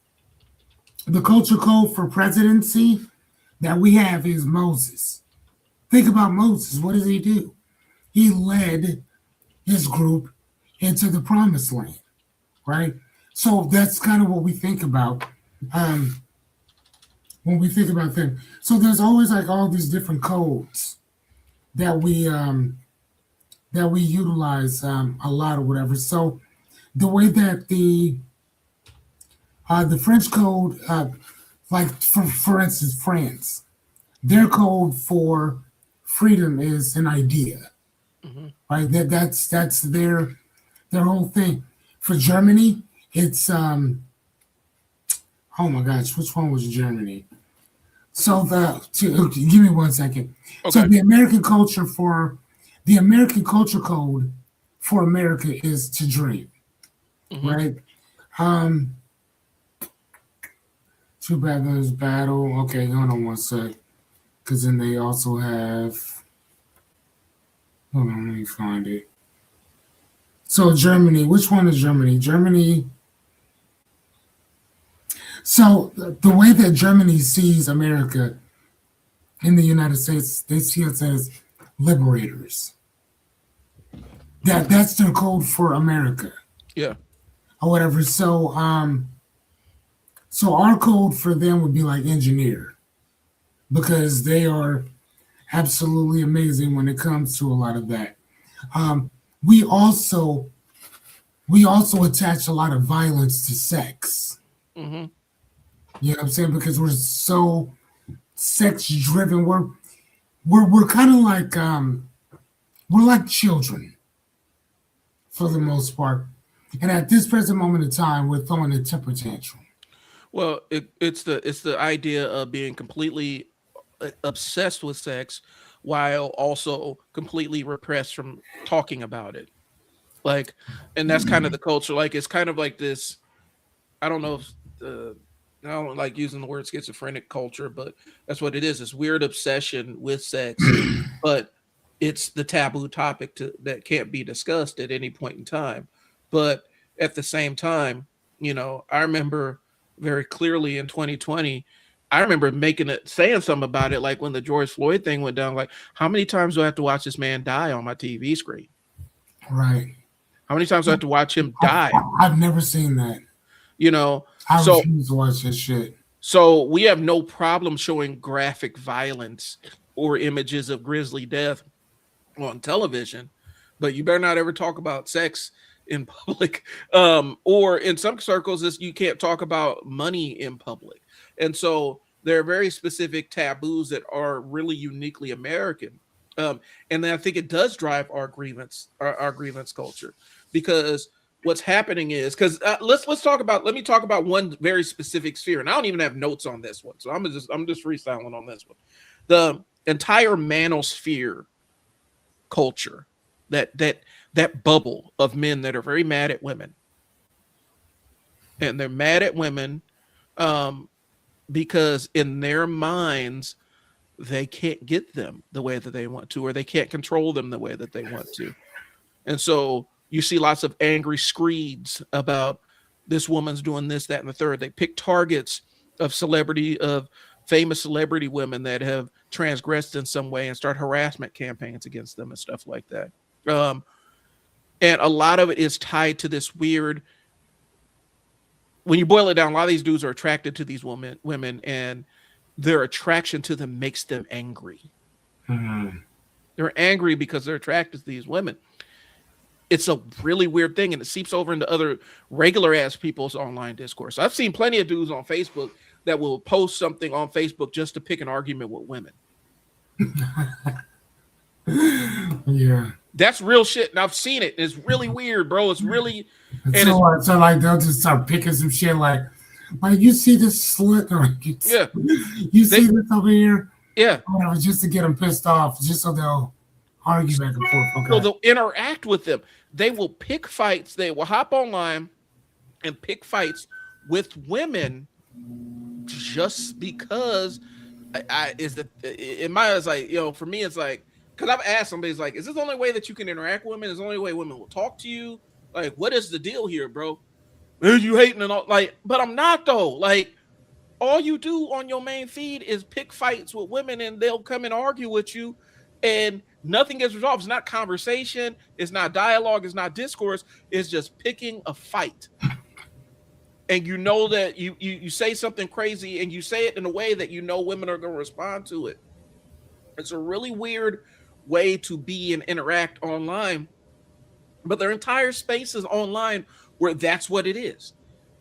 the culture code for presidency that we have is Moses. Think about Moses. What does he do? He led his group into the promised land, right? So that's kind of what we think about um, when we think about them. So there's always like all these different codes that we utilize a lot or whatever. So the way that the French code, like for instance, France, their code for freedom is an idea, Mm-hmm. right? That's their whole thing. For Germany, it's oh my gosh, which one was Germany? So okay, give me 1 second. So Okay. the American culture code for America is to dream, Mm-hmm. right? Um, Two brothers battle. Okay, hold on 1 sec, because then they also have. Hold on, let me find it. So Germany, which one is Germany? Germany. So the way that Germany sees America in the United States, they see us as liberators. That's their code for America Yeah. or whatever. So our code for them would be like engineer because they are absolutely amazing when it comes to a lot of that. Um, we also we also attach a lot of violence to sex. Mm-hmm. You know what I'm saying? Because we're so sex driven. We're kind of like we're like children for the most part. And at this present moment in time, we're throwing a temper tantrum. Well, it's the idea of being completely obsessed with sex while also completely repressed from talking about it. Like, and that's kind of the culture. Like, it's kind of like this. I don't know if I don't like using the word schizophrenic culture, but that's what it is. This weird obsession with sex, but it's the taboo topic that can't be discussed at any point in time. But at the same time, I remember very clearly in 2020, I remember saying something about it, like when the George Floyd thing went down, like, how many times do I have to watch this man die on my TV screen? Right. How many times do I have to watch him die? I've never seen that. You know, I so refuse to watch that shit. so we have no problem showing graphic violence or images of grisly death on television, but you better not ever talk about sex in public. Or in some circles, you can't talk about money in public. And so there are very specific taboos that are really uniquely American. And then I think it does drive our grievance culture, because what's happening is, because let me talk about one very specific sphere, and I don't even have notes on this one, so I'm just freestyling on this one. The entire manosphere culture, that bubble of men that are very mad at women, and they're mad at women um, because in their minds they can't get them the way that they want to, or they can't control them the way that they want to. And so you see lots of angry screeds about this woman's doing this, that, and the third. They pick targets of famous celebrity women that have transgressed in some way and start harassment campaigns against them and stuff like that. Um, and a lot of it is tied to this weird. When you boil it down, a lot of these dudes are attracted to these women, and their attraction to them makes them angry. Mm-hmm. They're angry because they're attracted to these women. It's a really weird thing, and it seeps over into other regular ass people's online discourse. I've seen plenty of dudes on Facebook that will post something on Facebook just to pick an argument with women. Yeah. That's real shit, and I've seen it. It's really weird, bro. It's really, and So like they'll just start picking some shit like you see this slut or yeah, you see this over here, yeah. whatever, just to get them pissed off, just so they'll argue back and forth. Okay. So they'll interact with them. They will pick fights. They will hop online and pick fights with women just because in my eyes, like, for me, it's like, because I've asked somebody, it's like, is this the only way that you can interact with women? Is the only way women will talk to you? Like, what is the deal here, bro? You hating and all, like, but I'm not though. Like, all you do on your main feed is pick fights with women, and they'll come and argue with you, and nothing gets resolved. It's not conversation, it's not dialogue, it's not discourse, it's just picking a fight. And you know that you say something crazy, and you say it in a way that you know women are going to respond to it. It's a really weird way to be and interact online, but their entire space is online where that's what it is.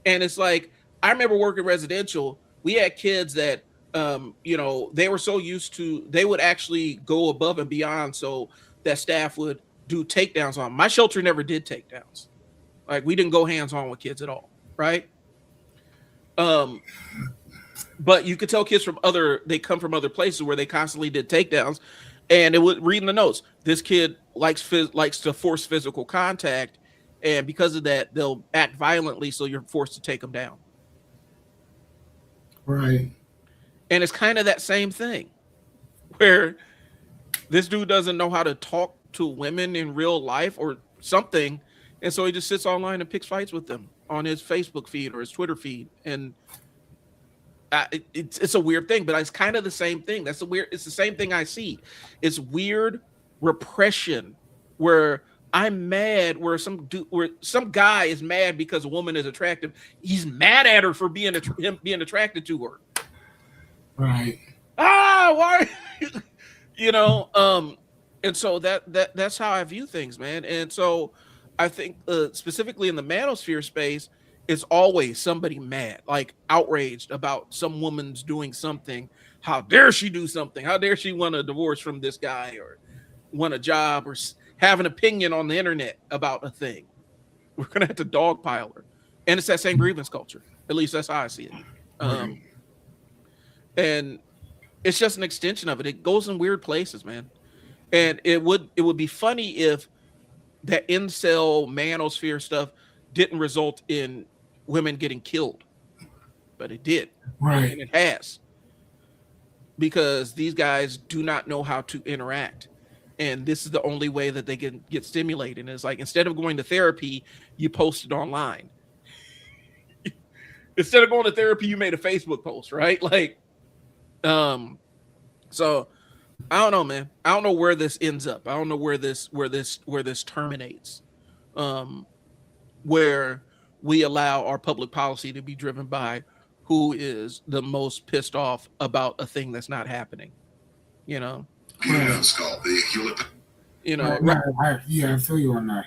And it's like, I remember working residential, we had kids that they were so used to, they would actually go above and beyond so that staff would do takedowns on. My shelter never did takedowns. Like, we didn't go hands on with kids at all, right? But you could tell kids they come from other places where they constantly did takedowns, and it would read in the notes, this kid likes to force physical contact, and because of that, they'll act violently, so you're forced to take them down. Right. And it's kind of that same thing where this dude doesn't know how to talk to women in real life or something, and so he just sits online and picks fights with them on his Facebook feed or his Twitter feed. And it's a weird thing, but it's kind of the same thing. It's the same thing I see. It's weird repression where I'm mad, where some guy is mad because a woman is attractive. He's mad at her for being attracted to her. Right. Why? And so that's how I view things, man. And so I think specifically in the manosphere space, it's always somebody mad, like outraged about some woman's doing something. How dare she do something? How dare she want a divorce from this guy, or want a job, or have an opinion on the internet about a thing? We're gonna have to dogpile her, and it's that same grievance culture. At least that's how I see it. And it's just an extension of it. It goes in weird places, man. And it would be funny if that incel manosphere stuff didn't result in women getting killed, but it did. Right. And it has, because these guys do not know how to interact, and this is the only way that they can get stimulated. And it's like, instead of going to therapy, you posted online. Instead of going to therapy, you made a Facebook post, right? Like, so I don't know, man. I don't know where this ends up. I don't know where this terminates. Where we allow our public policy to be driven by who is the most pissed off about a thing that's not happening. Right. I feel you on that.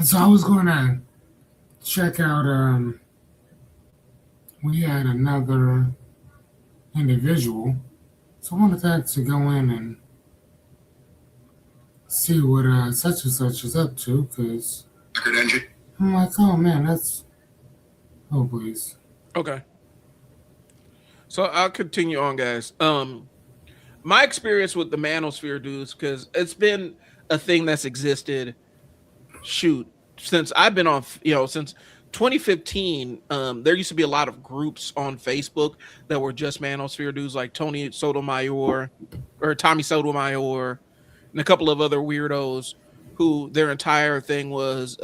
So I was going to check out. We had another individual, so I wanted to actually go in and see what such and such is up to, because I'm like, oh man, please. Okay. So I'll continue on, guys. My experience with the manosphere dudes, because it's been a thing that's existed, since I've been on, since 2015. There used to be a lot of groups on Facebook that were just manosphere dudes, like Tommy Sotomayor, and a couple of other weirdos who their entire thing was,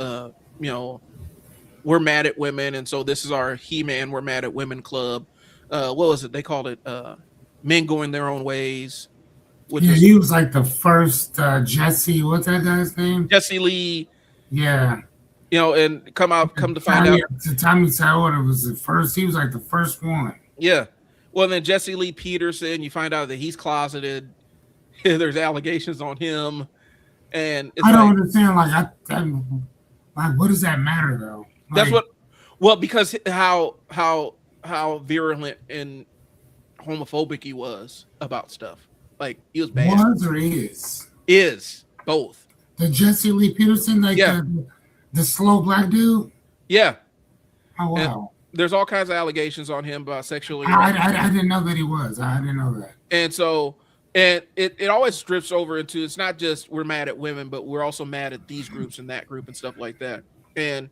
we're mad at women, and so this is our He-Man, we're mad at women club. What was it? They called it Men Going Their Own Ways. He was like the first Jesse. What's that guy's name? Jesse Lee. Yeah. And come to find out, Tommy Sourdough was the first. He was like the first one. Yeah. Well, then Jesse Lee Peterson, you find out that he's closeted. There's allegations on him, and I don't understand. Like, what does that matter though? That's because how virulent and homophobic he was about stuff. Like, he was bad. Was or is? Is both. The Jesse Lee Peterson, the slow black dude. Yeah. Oh wow. And there's all kinds of allegations on him about sexually. I didn't know that he was. I didn't know that. And so. And it always drifts over into, it's not just we're mad at women, but we're also mad at these groups and that group and stuff like that. And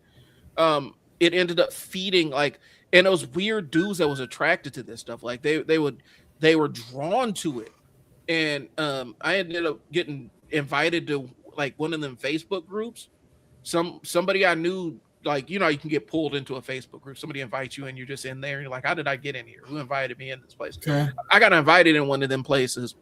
it ended up feeding, like, and those weird dudes that was attracted to this stuff, like they were drawn to it. And I ended up getting invited to like one of them Facebook groups. Somebody I knew like, you know, you can get pulled into a Facebook group. Somebody invites you and you're just in there. And you're like, how did I get in here? Who invited me in this place? Okay. I got invited in one of them places.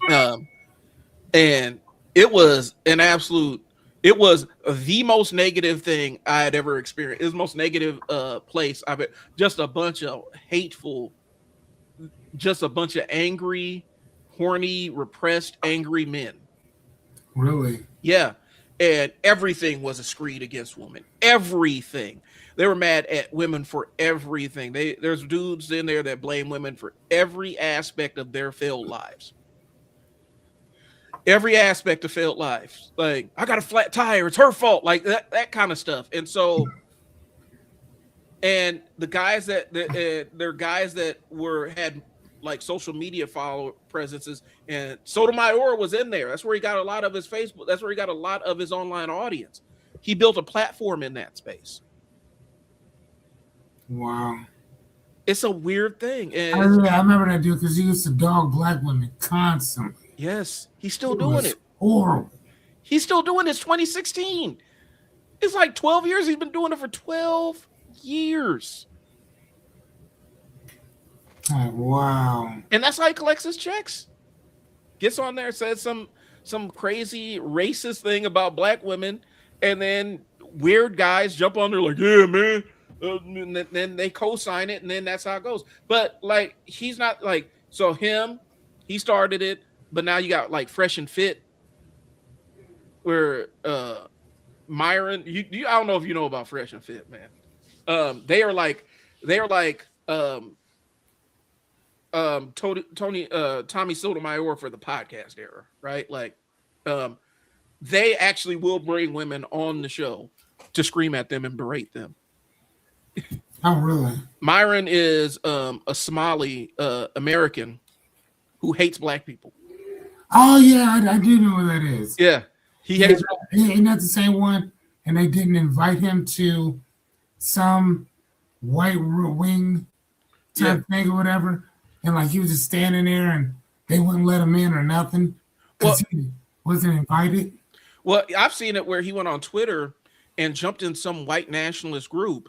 And it was an absolute, it was the most negative thing I had ever experienced. It was the most negative place I've been. Just a bunch of hateful, just a bunch of angry, horny, repressed, angry men. Really? Yeah. And everything was a screed against women. Everything. They were mad at women for everything. There's dudes in there that blame women for every aspect of their failed lives. Every aspect of failed lives. Like, I got a flat tire, it's her fault. Like that kind of stuff. And so, and the guys that they're guys that had like social media follower presences, and Sotomayor was in there. That's where he got a lot of his Facebook. That's where he got a lot of his online audience. He built a platform in that space. Wow. It's a weird thing. And I remember that dude because he used to dog black women constantly. yes, he's still doing it. Horrible. He's still doing this 2016. It's like 12 years. He's been doing it for 12 years. Oh, wow. And that's how he collects his checks. Gets on there, says some crazy racist thing about black women, and then weird guys jump on there like, yeah, man. And then they co-sign it, and then that's how it goes. But like, he's not like, so he started it, but now you got like Fresh and Fit, where Myron, I don't know if you know about Fresh and Fit, man. They are like Tommy Sotomayor for the podcast era, right? Like, they actually will bring women on the show to scream at them and berate them. Oh, really? Myron is a Somali American who hates black people. Oh, yeah, I do know what that is. Yeah, he hates. Ain't that the same one? And they didn't invite him to some white wing type thing or whatever. And like he was just standing there and they wouldn't let him in or nothing because he wasn't invited. Well, I've seen it where he went on Twitter and jumped in some white nationalist group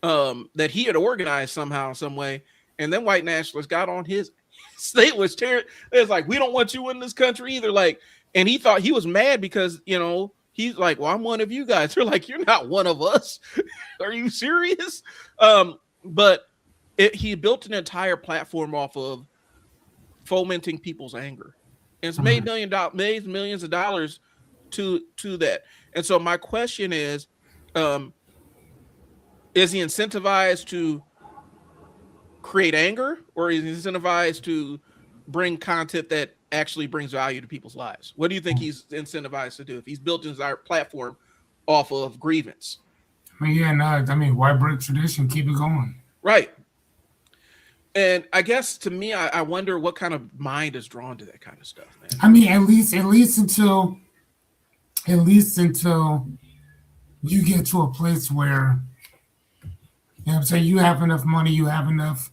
that he had organized somehow, some way, and then white nationalists got on his state was tearing. It's like, we don't want you in this country either. Like, and he thought he was mad because, you know, he's like, well, I'm one of you guys. They're like, you're not one of us. Are you serious? But he built an entire platform off of fomenting people's anger, and it's made millions of dollars to that. And so my question is he incentivized to create anger, or is he incentivized to bring content that actually brings value to people's lives? What do you think he's incentivized to do if he's built his platform off of grievance? White brick tradition, keep it going. Right. And I guess to me, I wonder what kind of mind is drawn to that kind of stuff, man. I mean, at least until you get to a place where, you know what I'm saying, you have enough money, you have enough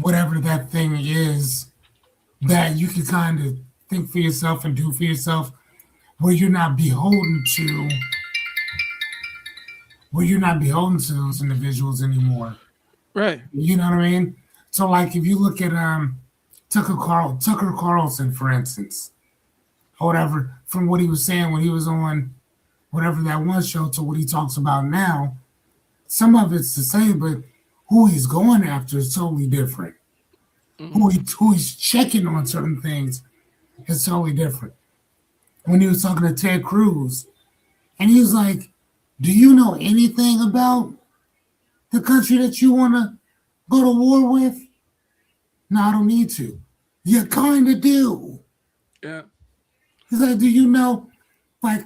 whatever that thing is that you can kind of think for yourself and do for yourself, where you're not beholden to those individuals anymore. Right. You know what I mean? So like if you look at Tucker Carlson, for instance, or whatever, from what he was saying when he was on whatever that one show to what he talks about now, some of it's the same, but who he's going after is totally different. Mm-hmm. Who he's checking on certain things is totally different. When he was talking to Ted Cruz, and he was like, do you know anything about the country that you want to go to war with? No, I don't need to. You kind of do. Yeah. He's like, do you know, like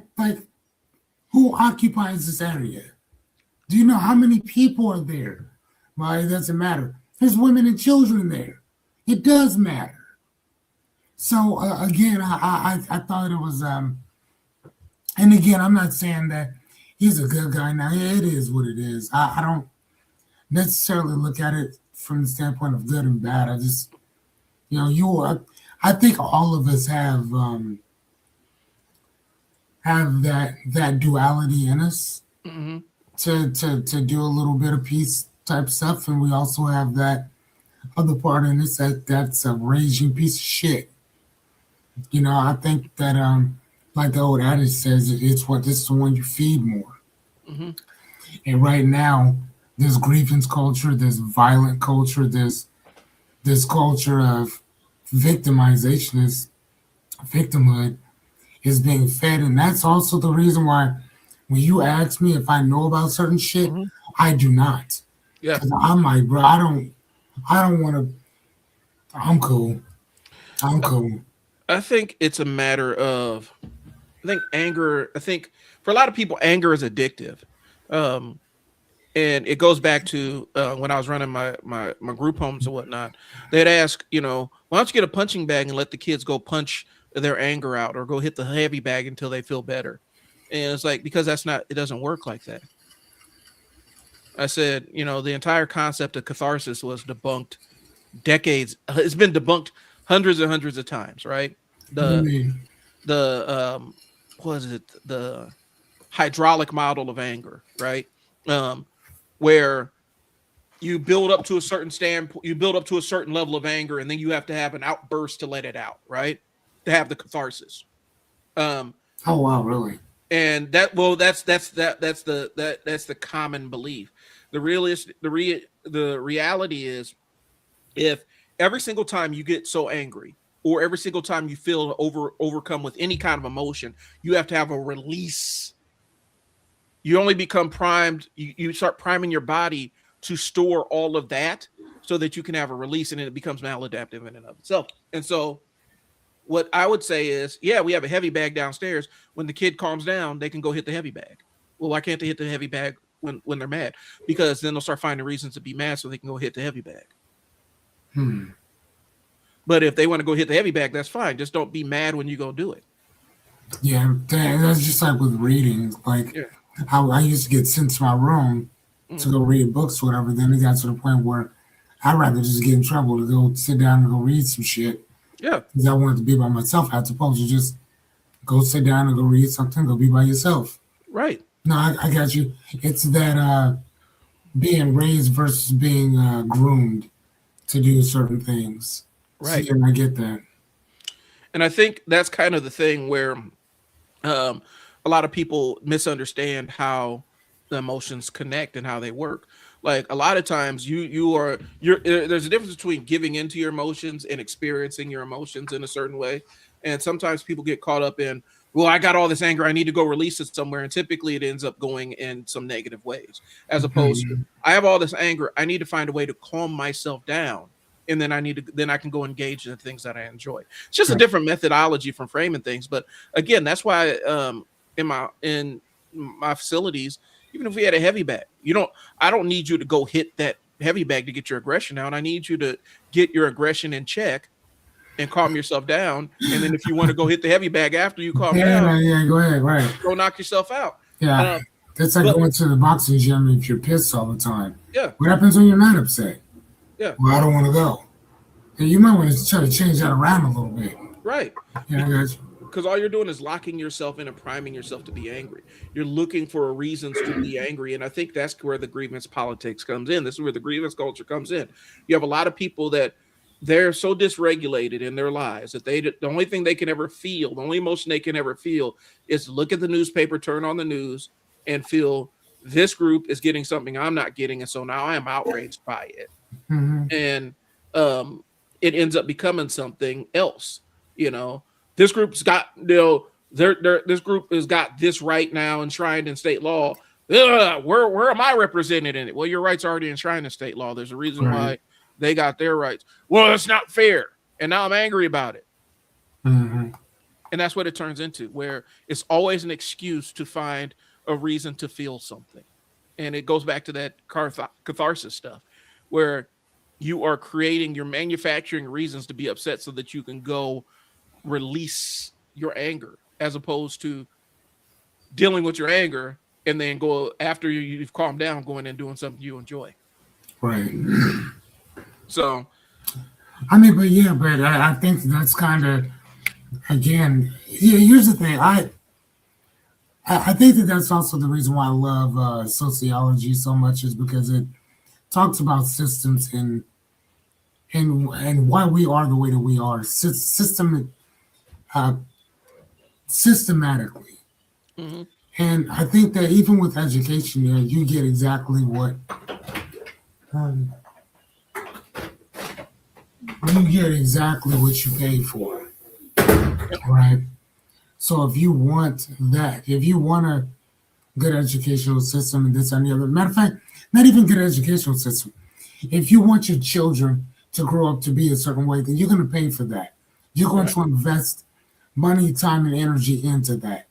who occupies this area? Do you know how many people are there? Well, it doesn't matter. There's women and children there. It does matter. So again, I thought it was, and again, I'm not saying that he's a good guy now. Yeah, it is what it is. I don't necessarily look at it from the standpoint of good and bad. I just, I think all of us have have that duality in us Mm-hmm. to do a little bit of peace type stuff, and we also have that other part in us that's a raging piece of shit. I think that like the old adage says, it's what this is the one you feed more. Mm-hmm. And right now, this grievance culture, this violent culture, this culture of victimization, is victimhood is being fed, and that's also the reason why when you ask me if I know about certain shit, Mm-hmm. I do not. Yeah. Cause I'm like, bro, I don't want to. I'm cool. I'm cool. I think it's a matter of, I think anger, I think for a lot of people, anger is addictive. Um, and it goes back to when I was running my group homes and whatnot. They'd ask, why don't you get a punching bag and let the kids go punch their anger out or go hit the heavy bag until they feel better? And it's like, because it doesn't work like that. I said, the entire concept of catharsis was debunked decades. It's been debunked hundreds and hundreds of times, right? What do you The mean? the what is it? The hydraulic model of anger, right? Um, where you build up to a certain standpoint, you build up to a certain level of anger, and then you have to have an outburst to let it out, right? To have the catharsis. Um, Oh wow, really? and that's the common belief. The reality is, if every single time you get so angry, or every single time you feel overcome with any kind of emotion, you have to have a release. You only become primed. You start priming your body to store all of that so that you can have a release, and it becomes maladaptive in and of itself. And so what I would say is, yeah, we have a heavy bag downstairs. When the kid calms down, they can go hit the heavy bag. Well, why can't they hit the heavy bag when they're mad? Because then they'll start finding reasons to be mad so they can go hit the heavy bag. Hmm. But if they want to go hit the heavy bag, that's fine. Just don't be mad when you go do it. Yeah, that's just like with reading. Like Yeah. I used to get sent to my room to Mm-hmm. go read books, or whatever. Then it got to the point where I'd rather just get in trouble to go sit down and go read some shit Yeah. because I wanted to be by myself. As opposed to just go sit down and go read something, go be by yourself. Right. No, I got you. It's that being raised versus being groomed to do certain things. So Right. yeah, I get that. And I think that's kind of the thing where um, a lot of people misunderstand how the emotions connect and how they work. Like a lot of times, there's a difference between giving into your emotions and experiencing your emotions in a certain way. And sometimes people get caught up in, well, I got all this anger, I need to go release it somewhere, and typically it ends up going in some negative ways. As opposed to, Mhm. I have all this anger, I need to find a way to calm myself down, and then I can go engage in the things that I enjoy. It's just a Right. different methodology from framing things. But again, that's why in my facilities, even if we had a heavy bag, I don't need you to go hit that heavy bag to get your aggression out. I need you to get your aggression in check and calm yourself down. And then if you want to go hit the heavy bag after you calm down, Yeah, yeah, go ahead, right. go knock yourself out. Yeah. Um, That's like but going to the boxing gym if you're pissed all the time. yeah, What happens when you're not upset? yeah, Well, I don't want to go. And you might want to try to change that around a little bit. right. Yeah, I got you. Because all you're doing is locking yourself in and priming yourself to be angry. You're looking for reasons to be angry. And I think that's where the grievance politics comes in. This is where the grievance culture comes in. You have a lot of people that they're so dysregulated in their lives that the only thing they can ever feel, the only emotion they can ever feel is look at the newspaper, turn on the news, and feel this group is getting something I'm not getting. And so now I am outraged by it. Hmm. And it ends up becoming something else. You know, this group's got this group has got this right now enshrined in state law. Where am I represented in it? Well, your rights are already enshrined in state law. There's a reason Right. why they got their rights. Well, it's not fair, and now I'm angry about it. Hmm. And that's what it turns into, where it's always an excuse to find a reason to feel something. And it goes back to that catharsis stuff, where you're manufacturing reasons to be upset so that you can go release your anger, as opposed to dealing with your anger and then go after you've calmed down, going and doing something you enjoy. Right. So I mean, but yeah, but I think that's kind of, again, yeah, here's the thing. I think that that's also the reason why I love sociology so much, is because it talks about systems and why we are the way that we are, uh, systematically. Hmm. And I think that even with education, you get exactly what um, you pay for, Yep. right? So if you want that, if you want a good educational system and this and the other, matter of fact, not even good educational system. If you want your children to grow up to be a certain way, then you're going to pay for that. You're going Right. to invest money, time, and energy into that.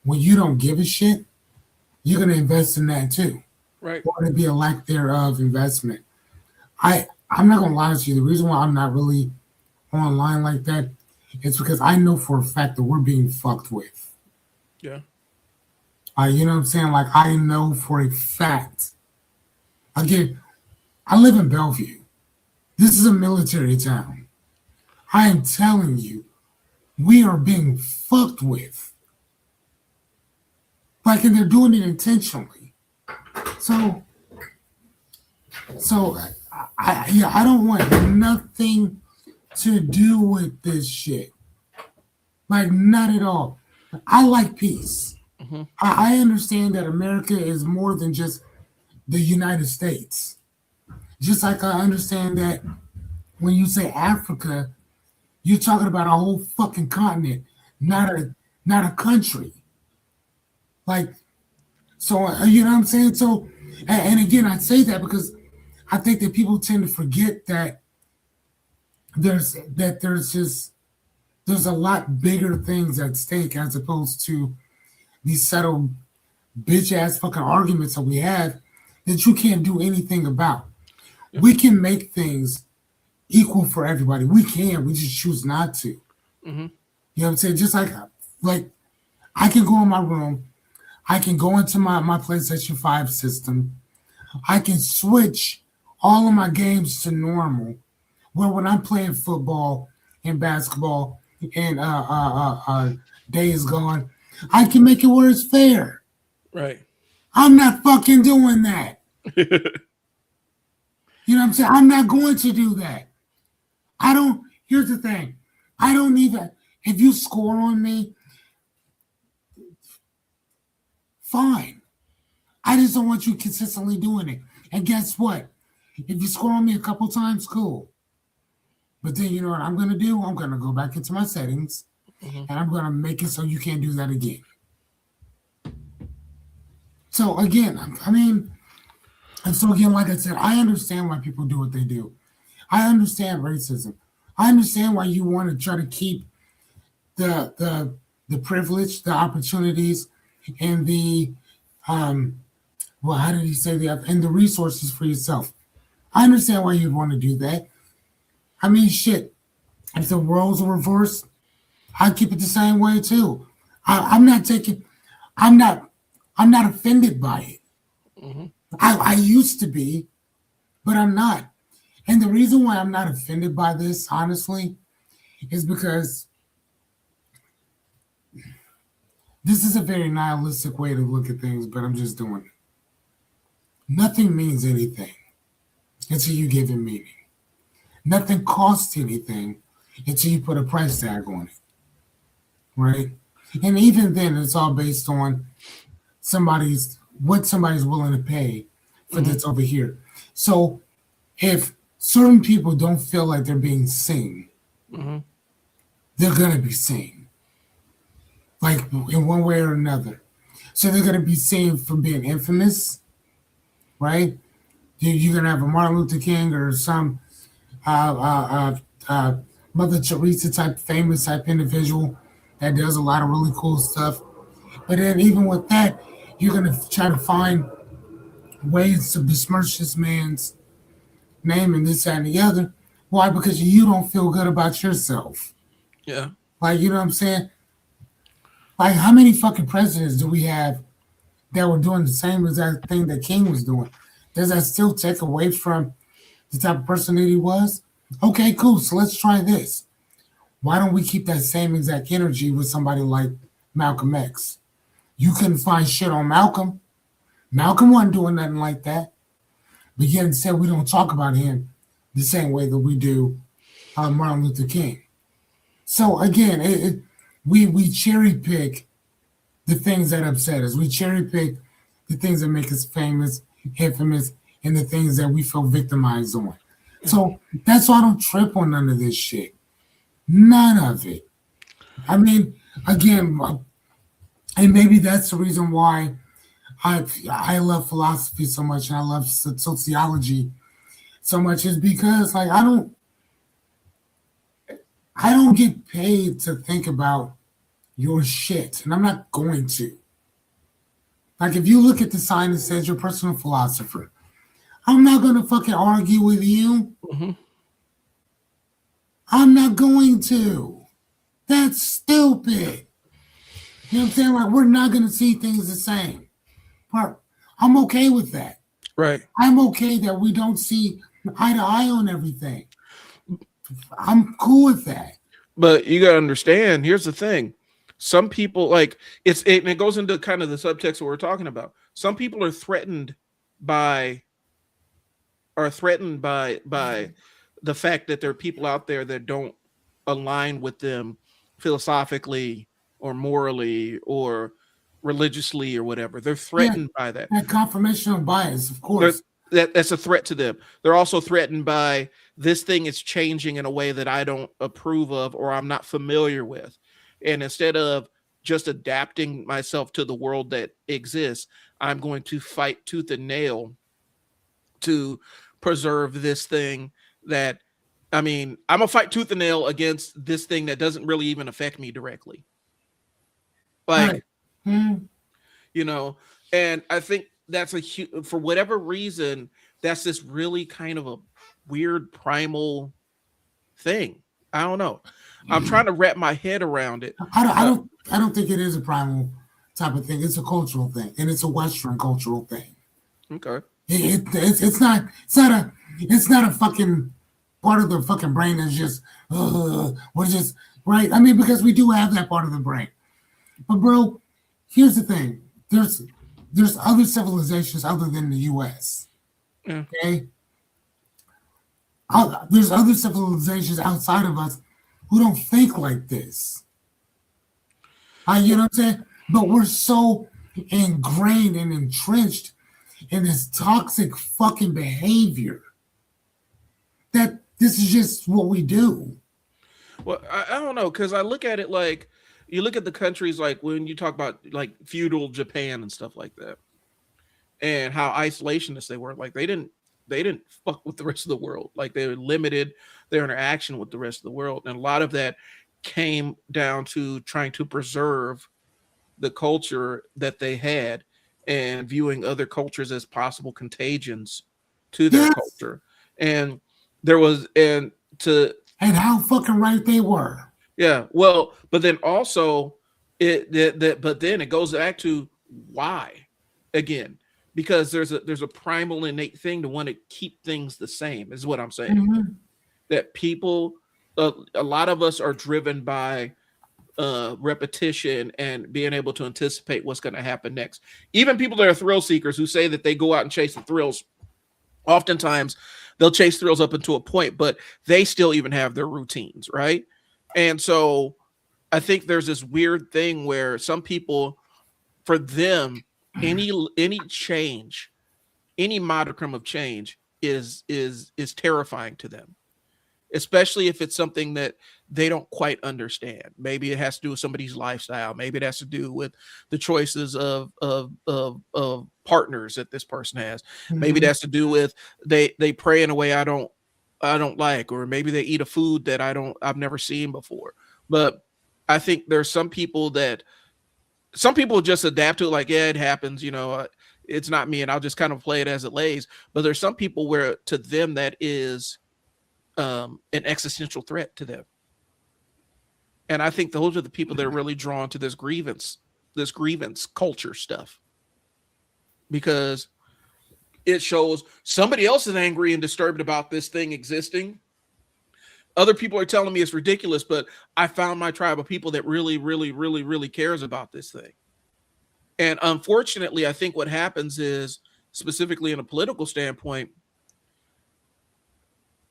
When you don't give a shit, you're going to invest in that too. Right. Or to be a lack thereof investment. I'm not going to lie to you. The reason why I'm not really online like that is because I know for a fact that we're being fucked with. Yeah. You know what I'm saying? Like, I know for a fact. Again, I live in Bellevue. This is a military town. I am telling you, we are being fucked with. Like, and they're doing it intentionally. So, so I don't want nothing to do with this shit. Like, not at all. I like peace. Hmm. I understand that America is more than just the United States. Just like I understand that when you say Africa, you're talking about a whole fucking continent, not a country. Like, so you know what I'm saying? So, and again, I say that because I think that people tend to forget that there's just there's a lot bigger things at stake as opposed to these subtle bitch ass fucking arguments that we have that you can't do anything about. Yeah. We can make things equal for everybody. We can. We just choose not to. You Hmm. know what I'm saying? Just like I can go in my room, I can go into my PlayStation 5 system, I can switch all of my games to normal. Where when I'm playing football and basketball and days gone, I can make it where it's fair. Right. I'm not fucking doing that. You know what I'm saying? I'm not going to do that. I don't. Here's the thing. I don't even. If you score on me, fine. I just don't want you consistently doing it. And guess what? If you score on me a couple times, cool. But then you know what I'm gonna do? I'm gonna go back into my settings Hmm. and I'm gonna make it so you can't do that again. So again, I mean, and so again, like I said, I understand why people do what they do. I understand racism. I understand why you want to try to keep the the the privilege, the opportunities, and the well, how did he say that? And the resources for yourself. I understand why you'd want to do that. I mean, shit. If the roles were reversed, I'd keep it the same way too. I'm not taking. I'm not. I'm not offended by it. Hmm. I used to be, but I'm not. And the reason why I'm not offended by this, honestly, is because this is a very nihilistic way to look at things, but I'm just doing it. Nothing means anything until you give it meaning. Nothing costs anything until you put a price tag on it, right? And even then, it's all based on somebody's willing to pay for Hmm. this over here. So if certain people don't feel like they're being seen, Hmm. they're gonna be seen, like in one way or another. So they're gonna be seen for being infamous, right? You're gonna have a Martin Luther King or some uh, uh, uh, Mother Teresa type famous type individual that does a lot of really cool stuff. But then even with that, you're gonna try to find ways to besmirch this man's name and this that, and the other. Why? Because you don't feel good about yourself. Yeah. Like, you know what I'm saying? Like, how many fucking presidents do we have that were doing the same exact thing that King was doing? Does that still take away from the type of person that he was? Okay, cool. So let's try this. Why don't we keep that same exact energy with somebody like Malcolm X? You couldn't find shit on Malcolm. Malcolm wasn't doing nothing like that. But yet instead we don't talk about him the same way that we do Martin Luther King. So again, we cherry pick the things that upset us. We cherry pick the things that make us famous, infamous, and the things that we feel victimized on. So that's why I don't trip on none of this shit. None of it. I mean, again, and maybe that's the reason why I love philosophy so much and I love sociology so much, is because like I don't get paid to think about your shit, and I'm not going to. Like if you look at the sign that says your personal philosopher, I'm not gonna fucking argue with you. Mm-hmm. I'm not going to. That's stupid. You know what I'm saying? Like we're not gonna see things the same. But I'm okay with that. Right. I'm okay that we don't see eye to eye on everything. I'm cool with that. But you gotta understand, here's the thing. Some people like it goes into kind of the subtext that we're talking about. Some people are threatened by the fact that there are people out there that don't align with them philosophically or morally or religiously or whatever. They're threatened by that. That confirmational bias, of course. That's a threat to them. They're also threatened by this thing is changing in a way that I don't approve of or I'm not familiar with. And instead of just adapting myself to the world that exists, I'm going to fight tooth and nail to preserve this thing that, I mean, I'm gonna fight tooth and nail against this thing that doesn't really even affect me directly. Like, right. You know, and I think that's for whatever reason, that's this really kind of a weird primal thing. I don't know. I'm trying to wrap my head around it. I don't think it is a primal type of thing. It's a cultural thing, and it's a Western cultural thing. Okay. It's not a fucking part of the fucking brain that's just we're just right. I mean, because we do have that part of the brain. But bro, here's the thing. There's other civilizations other than the US. Yeah. Okay? There's other civilizations outside of us who don't think like this. You know what I'm saying? But we're so ingrained and entrenched in this toxic fucking behavior that this is just what we do. Well, I don't know, because I look at it like, you look at the countries like when you talk about like feudal Japan and stuff like that, and how isolationist they were. Like they didn't fuck with the rest of the world. Like they limited their interaction with the rest of the world, and a lot of that came down to trying to preserve the culture that they had and viewing other cultures as possible contagions to their culture. And there was and how fucking right they were. Yeah, well, but then also but then it goes back to why again, because there's a primal innate thing to want to keep things the same, is what I'm saying. Mm-hmm. That people, a lot of us are driven by repetition and being able to anticipate what's going to happen next. Even people that are thrill seekers who say that they go out and chase the thrills, oftentimes they'll chase thrills up until a point, but they still even have their routines, right? And so I think there's this weird thing where some people, for them, any change, any modicum of change is terrifying to them, especially if it's something that they don't quite understand. Maybe it has to do with somebody's lifestyle. Maybe it has to do with the choices of partners that this person has. Mm-hmm. Maybe it has to do with they pray in a way I don't like, or maybe they eat a food that I've never seen before. But I think there's some people just adapt to it, like, yeah, it happens, it's not me, and I'll just kind of play it as it lays. But there's some people where to them that is an existential threat to them. And I think those are the people that are really drawn to this grievance culture stuff, because it shows somebody else is angry and disturbed about this thing existing. Other people are telling me it's ridiculous, but I found my tribe of people that really, really, really, really cares about this thing. And unfortunately, I think what happens is, specifically in a political standpoint,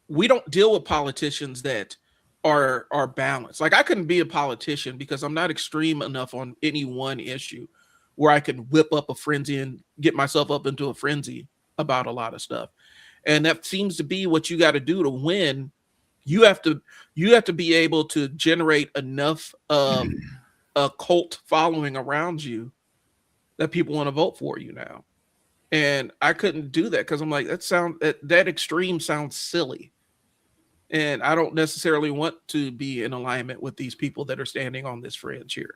we don't deal with politicians that are balanced. Like I couldn't be a politician because I'm not extreme enough on any one issue where I can whip up a frenzy and get myself up into a frenzy about a lot of stuff. And that seems to be what you got to do to win. You have to be able to generate enough of a cult following around you that people want to vote for you now. And I couldn't do that because I'm like, that extreme sounds silly. And I don't necessarily want to be in alignment with these people that are standing on this fringe here.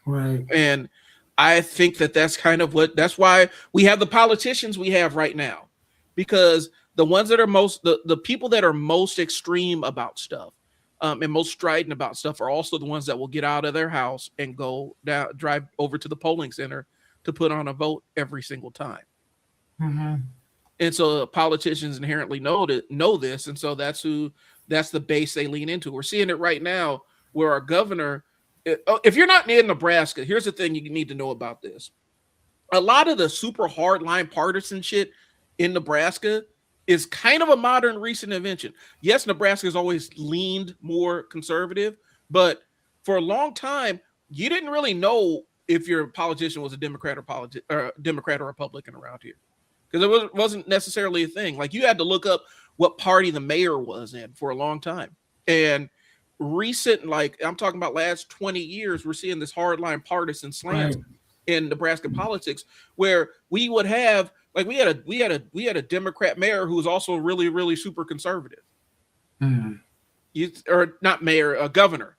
Right. And I think that's kind of that's why we have the politicians we have right now, because the ones that are the people that are most extreme about stuff and most strident about stuff are also the ones that will get out of their house and drive over to the polling center to put on a vote every single time. Mm-hmm. And so politicians inherently know this. And so that's the base they lean into. We're seeing it right now where our governor, if you're not in Nebraska, here's the thing you need to know about this. A lot of the super hardline partisan shit in Nebraska is kind of a modern recent invention. Yes, Nebraska has always leaned more conservative, but for a long time, you didn't really know if your politician was a Democrat or Democrat or Republican around here, because it wasn't necessarily a thing. Like you had to look up what party the mayor was in for a long time. And recent, like I'm talking about last 20 years, we're seeing this hardline partisan slant in Nebraska politics, where we would have, like we had a Democrat mayor who was also really, really super conservative. Or not mayor, a governor.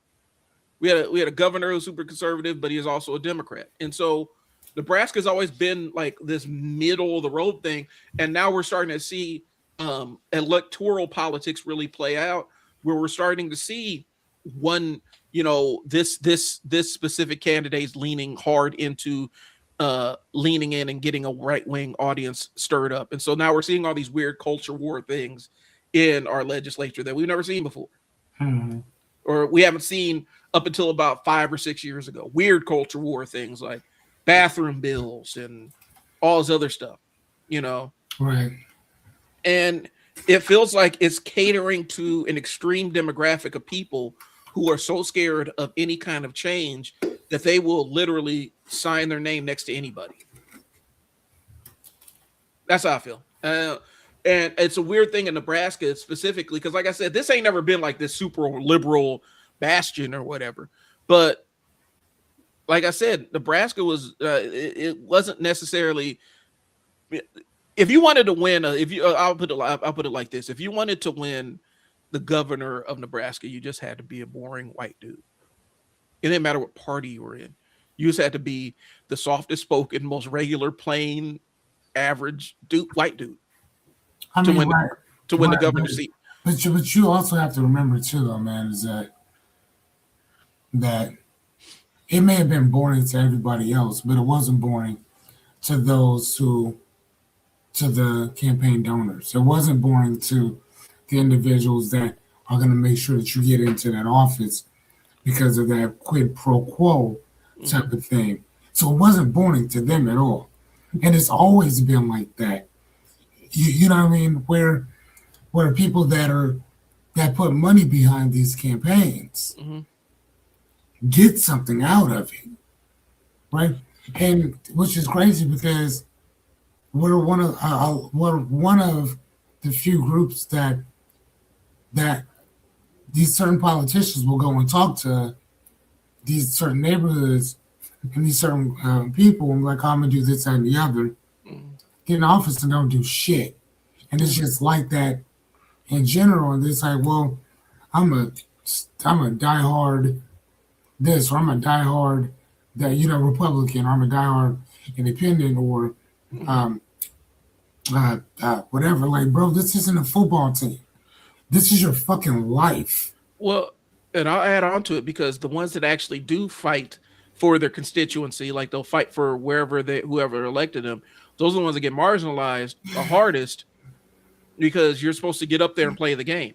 We had a governor who was super conservative, but he is also a Democrat. And so Nebraska's always been like this middle of the road thing. And now we're starting to see electoral politics really play out, where we're starting to see this specific candidate is leaning hard into leaning in and getting a right-wing audience stirred up. And so now we're seeing all these weird culture war things in our legislature that we've never seen before. Or we haven't seen up until about 5 or 6 years ago. Weird culture war things like bathroom bills and all this other stuff, Right. And it feels like it's catering to an extreme demographic of people who are so scared of any kind of change that they will literally sign their name next to anybody. That's how I feel. And it's a weird thing in Nebraska specifically, because like I said, this ain't never been like this super liberal bastion or whatever. But like I said, Nebraska was, it wasn't necessarily, if you wanted to win, I'll put it like this. If you wanted to win the governor of Nebraska, you just had to be a boring white dude. It didn't matter what party you were in. You just had to be the softest spoken, most regular, plain, average white dude to win the governor's seat. But you also have to remember too, though, man, is that it may have been boring to everybody else, but it wasn't boring to the campaign donors. It wasn't boring to the individuals that are going to make sure that you get into that office because of that quid pro quo type of thing. So it wasn't boring to them at all. And it's always been like that. You know what I mean? Where people that put money behind these campaigns get something out of it, right? And which is crazy because we're one of the few groups that these certain politicians will go and talk to these certain neighborhoods and these certain people and like, I'm gonna do this and the other, get in office and don't do shit. And it's just like that in general. And it's like, well, I'm a diehard this, or I'm a diehard that, Republican, or I'm a diehard independent, or whatever. Like, bro, this isn't a football team. This is your fucking life. Well, and I'll add on to it, because the ones that actually do fight for their constituency, like they'll fight for whoever elected them, those are the ones that get marginalized the hardest, because you're supposed to get up there and play the game.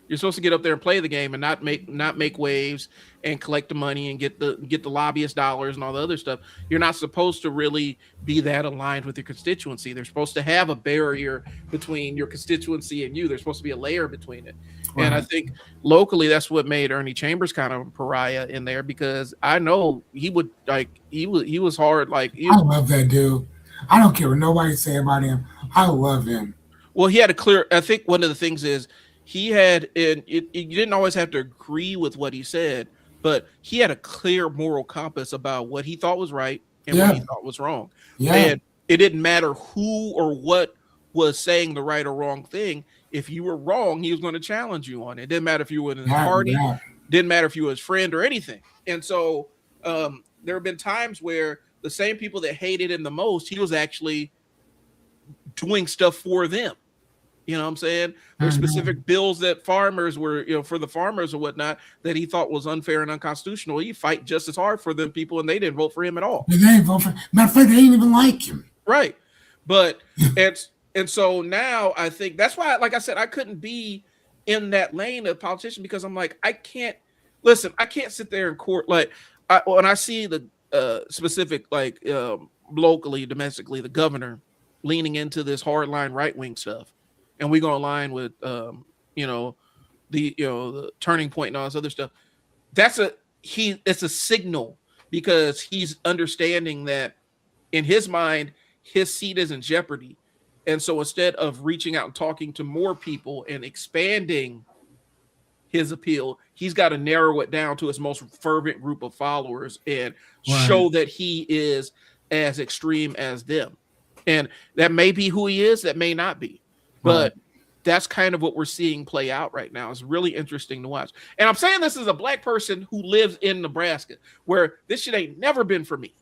You're You're supposed to get up there and play the game and not make waves and collect the money and get the lobbyist dollars and all the other stuff. You're not supposed to really be that aligned with your constituency. They're supposed to have a barrier between your constituency and you. There's supposed to be a layer between it. Right. And I think locally that's what made Ernie Chambers kind of a pariah in there, because I know he was hard. Like, I love that dude. I don't care what nobody say about him. I love him. Well, he had a clear. I think one of the things is he had, and you didn't always have to agree with what he said, but he had a clear moral compass about what he thought was right and what he thought was wrong. Yeah. And it didn't matter who or what was saying the right or wrong thing. If you were wrong, he was going to challenge you on it. It didn't matter if you were in his party, didn't matter if you were his friend or anything. And so there have been times where the same people that hated him the most, he was actually doing stuff for them. You know what I'm saying? There's specific bills that farmers were, for the farmers or whatnot, that he thought was unfair and unconstitutional. He fight just as hard for them people, and they didn't vote for him at all. They didn't vote for. Matter of fact, they didn't even like him. Right. But and so now I think that's why, like I said, I couldn't be in that lane of politician, because I'm like, I can't sit there in court. Like when I see the specific, like locally, domestically, the governor leaning into this hardline right wing stuff, and we go align with the Turning Point and all this other stuff. It's a signal, because he's understanding that in his mind, his seat is in jeopardy. And so instead of reaching out and talking to more people and expanding his appeal, he's got to narrow it down to his most fervent group of followers and show that he is as extreme as them. And that may be who he is, that may not be. But that's kind of what we're seeing play out right now. It's really interesting to watch. And I'm saying this as a black person who lives in Nebraska, where this shit ain't never been for me.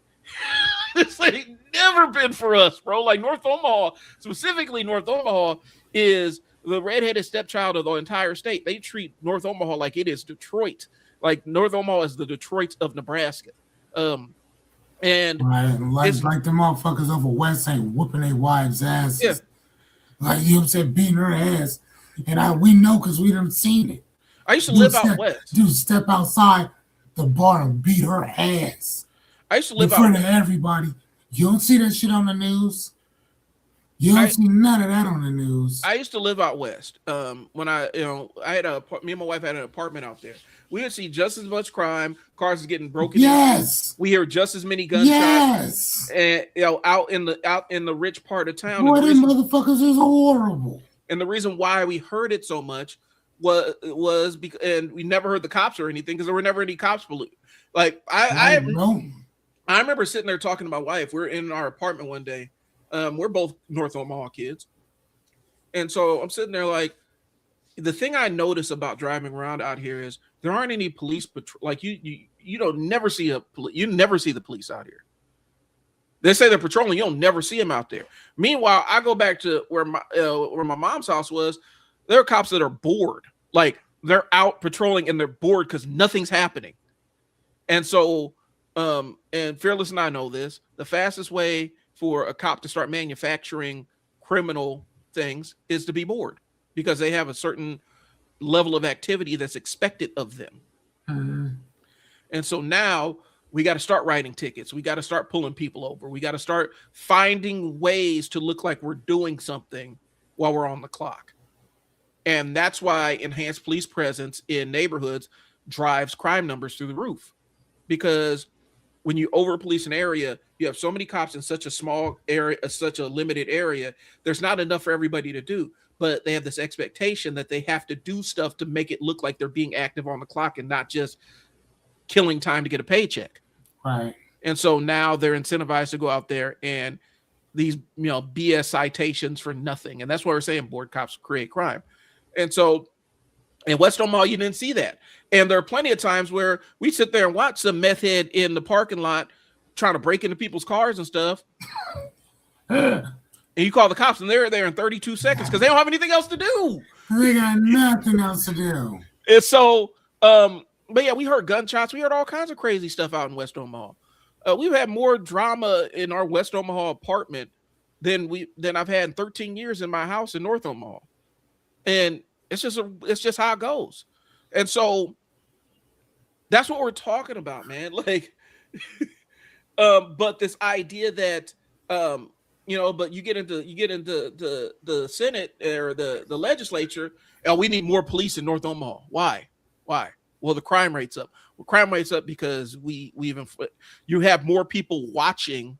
This ain't never been for us, bro. Like North Omaha, specifically North Omaha, is the redheaded stepchild of the entire state. They treat North Omaha like it is Detroit. Like North Omaha is the Detroit of Nebraska. And like the motherfuckers over West ain't whooping their wives' asses. Yeah. Like, you know what I'm saying, beating her ass. And we know, because we done seen it. I used to live out west. Dude, step outside the bar and beat her ass. I used to live in front of everybody. You don't see that shit on the news. You don't see none of that on the news. I used to live out west. When me and my wife had an apartment out there. We would see just as much crime. Cars getting broken. Yes. We hear just as many gunshots. Yes. And out in the rich part of town. Boy, them motherfuckers is horrible. And the reason why we heard it so much was because, and we never heard the cops or anything, because there were never any cops. Like I remember sitting there talking to my wife. We're in our apartment one day. We're both North Omaha kids. And so I'm sitting there like, the thing I notice about driving around out here is there aren't any police patrol. Like you never see the police out here. They say they're patrolling. You'll never see them out there. Meanwhile, I go back to where my mom's house was. There are cops that are bored. Like they're out patrolling and they're bored because nothing's happening. And so, and Fearless and I know this, the fastest way for a cop to start manufacturing criminal things is to be bored, because they have a certain level of activity that's expected of them. Mm-hmm. And so now we got to start writing tickets. We got to start pulling people over. We got to start finding ways to look like we're doing something while we're on the clock. And that's why enhanced police presence in neighborhoods drives crime numbers through the roof. Because when you over police an area, you have so many cops in such a small area, such a limited area, there's not enough for everybody to do. But they have this expectation that they have to do stuff to make it look like they're being active on the clock and not just killing time to get a paycheck. Right. And so now they're incentivized to go out there and these, BS citations for nothing. And that's why we're saying bored cops create crime. And so in West Omaha, you didn't see that. And there are plenty of times where we sit there and watch some meth head in the parking lot trying to break into people's cars and stuff. And you call the cops and they're there in 32 seconds because they don't have anything else to do. They got nothing else to do. And so, but yeah, we heard gunshots. We heard all kinds of crazy stuff out in West Omaha. We've had more drama in our West Omaha apartment than I've had in 13 years in my house in North Omaha. And It's just how it goes. And so that's what we're talking about, man. Like, but this idea that, but you get into the Senate or the legislature, and we need more police in North Omaha. Why? Well, the crime rate's up. Well, crime rate's up because you have more people watching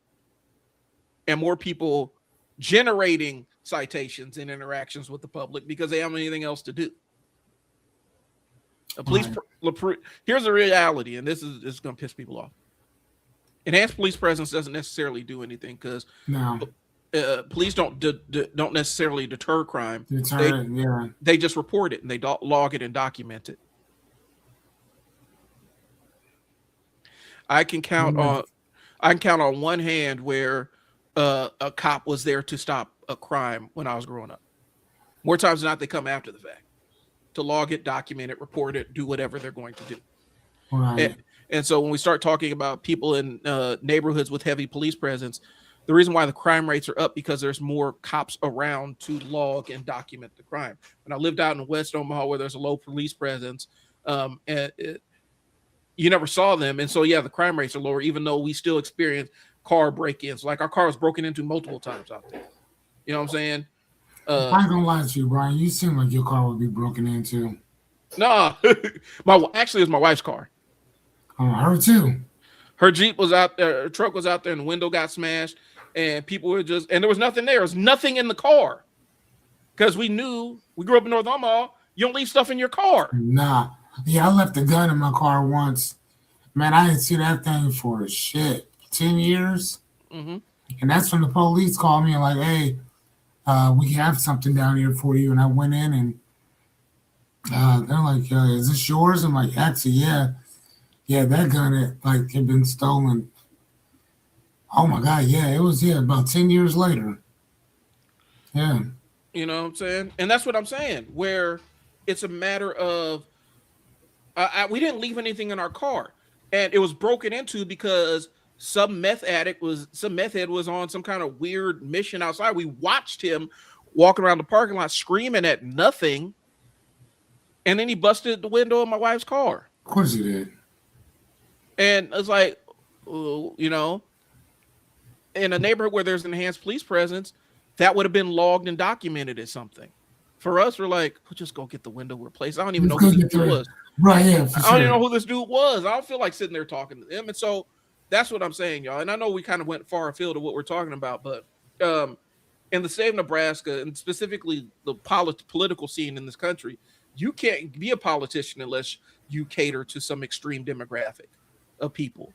and more people generating citations and interactions with the public because they have anything else to do. Here's the reality, and this is going to piss people off. Enhanced police presence doesn't necessarily do anything because police don't necessarily deter crime. They just report it and they log it and document it. I can count on one hand where a cop was there to stop a crime when I was growing up. More times than not, they come after the fact to log it, document it, report it, do whatever they're going to do. Right. And so when we start talking about people in neighborhoods with heavy police presence, the reason why the crime rates are up because there's more cops around to log and document the crime. When I lived out in West Omaha where there's a low police presence, you never saw them. And so, the crime rates are lower, even though we still experience car break-ins. Like our car was broken into multiple times out there. You know what I'm saying? I'm gonna lie to you, Brian. You seem like your car would be broken into. Nah, actually, it was my wife's car. Oh, her too. Her Jeep was out there, her truck was out there, and the window got smashed, and people were and there was nothing there. There was nothing in the car because we grew up in North Omaha. You don't leave stuff in your car. Nah, I left a gun in my car once. Man, I didn't see that thing for 10 years, and that's when the police called me and like, hey. We have something down here for you. And I went in and they're like, is this yours? I'm like, actually, yeah, that gun had been stolen. Oh my God, yeah, it was about 10 years later. Yeah. You know what I'm saying? And that's what I'm saying, where it's a matter of we didn't leave anything in our car. And it was broken into because some meth head was on some kind of weird mission outside. We watched him walking around the parking lot screaming at nothing. And then he busted the window of my wife's car. Of course he did. And it's like, in a neighborhood where there's enhanced police presence, that would have been logged and documented as something. For us, we're like, we'll just go get the window replaced. I don't even know who this dude was. Right, yeah. I don't even know who this dude was. I don't feel like sitting there talking to him. And so that's what I'm saying, y'all. And I know we kind of went far afield of what we're talking about, but in the state of Nebraska, and specifically the political scene in this country, you can't be a politician unless you cater to some extreme demographic of people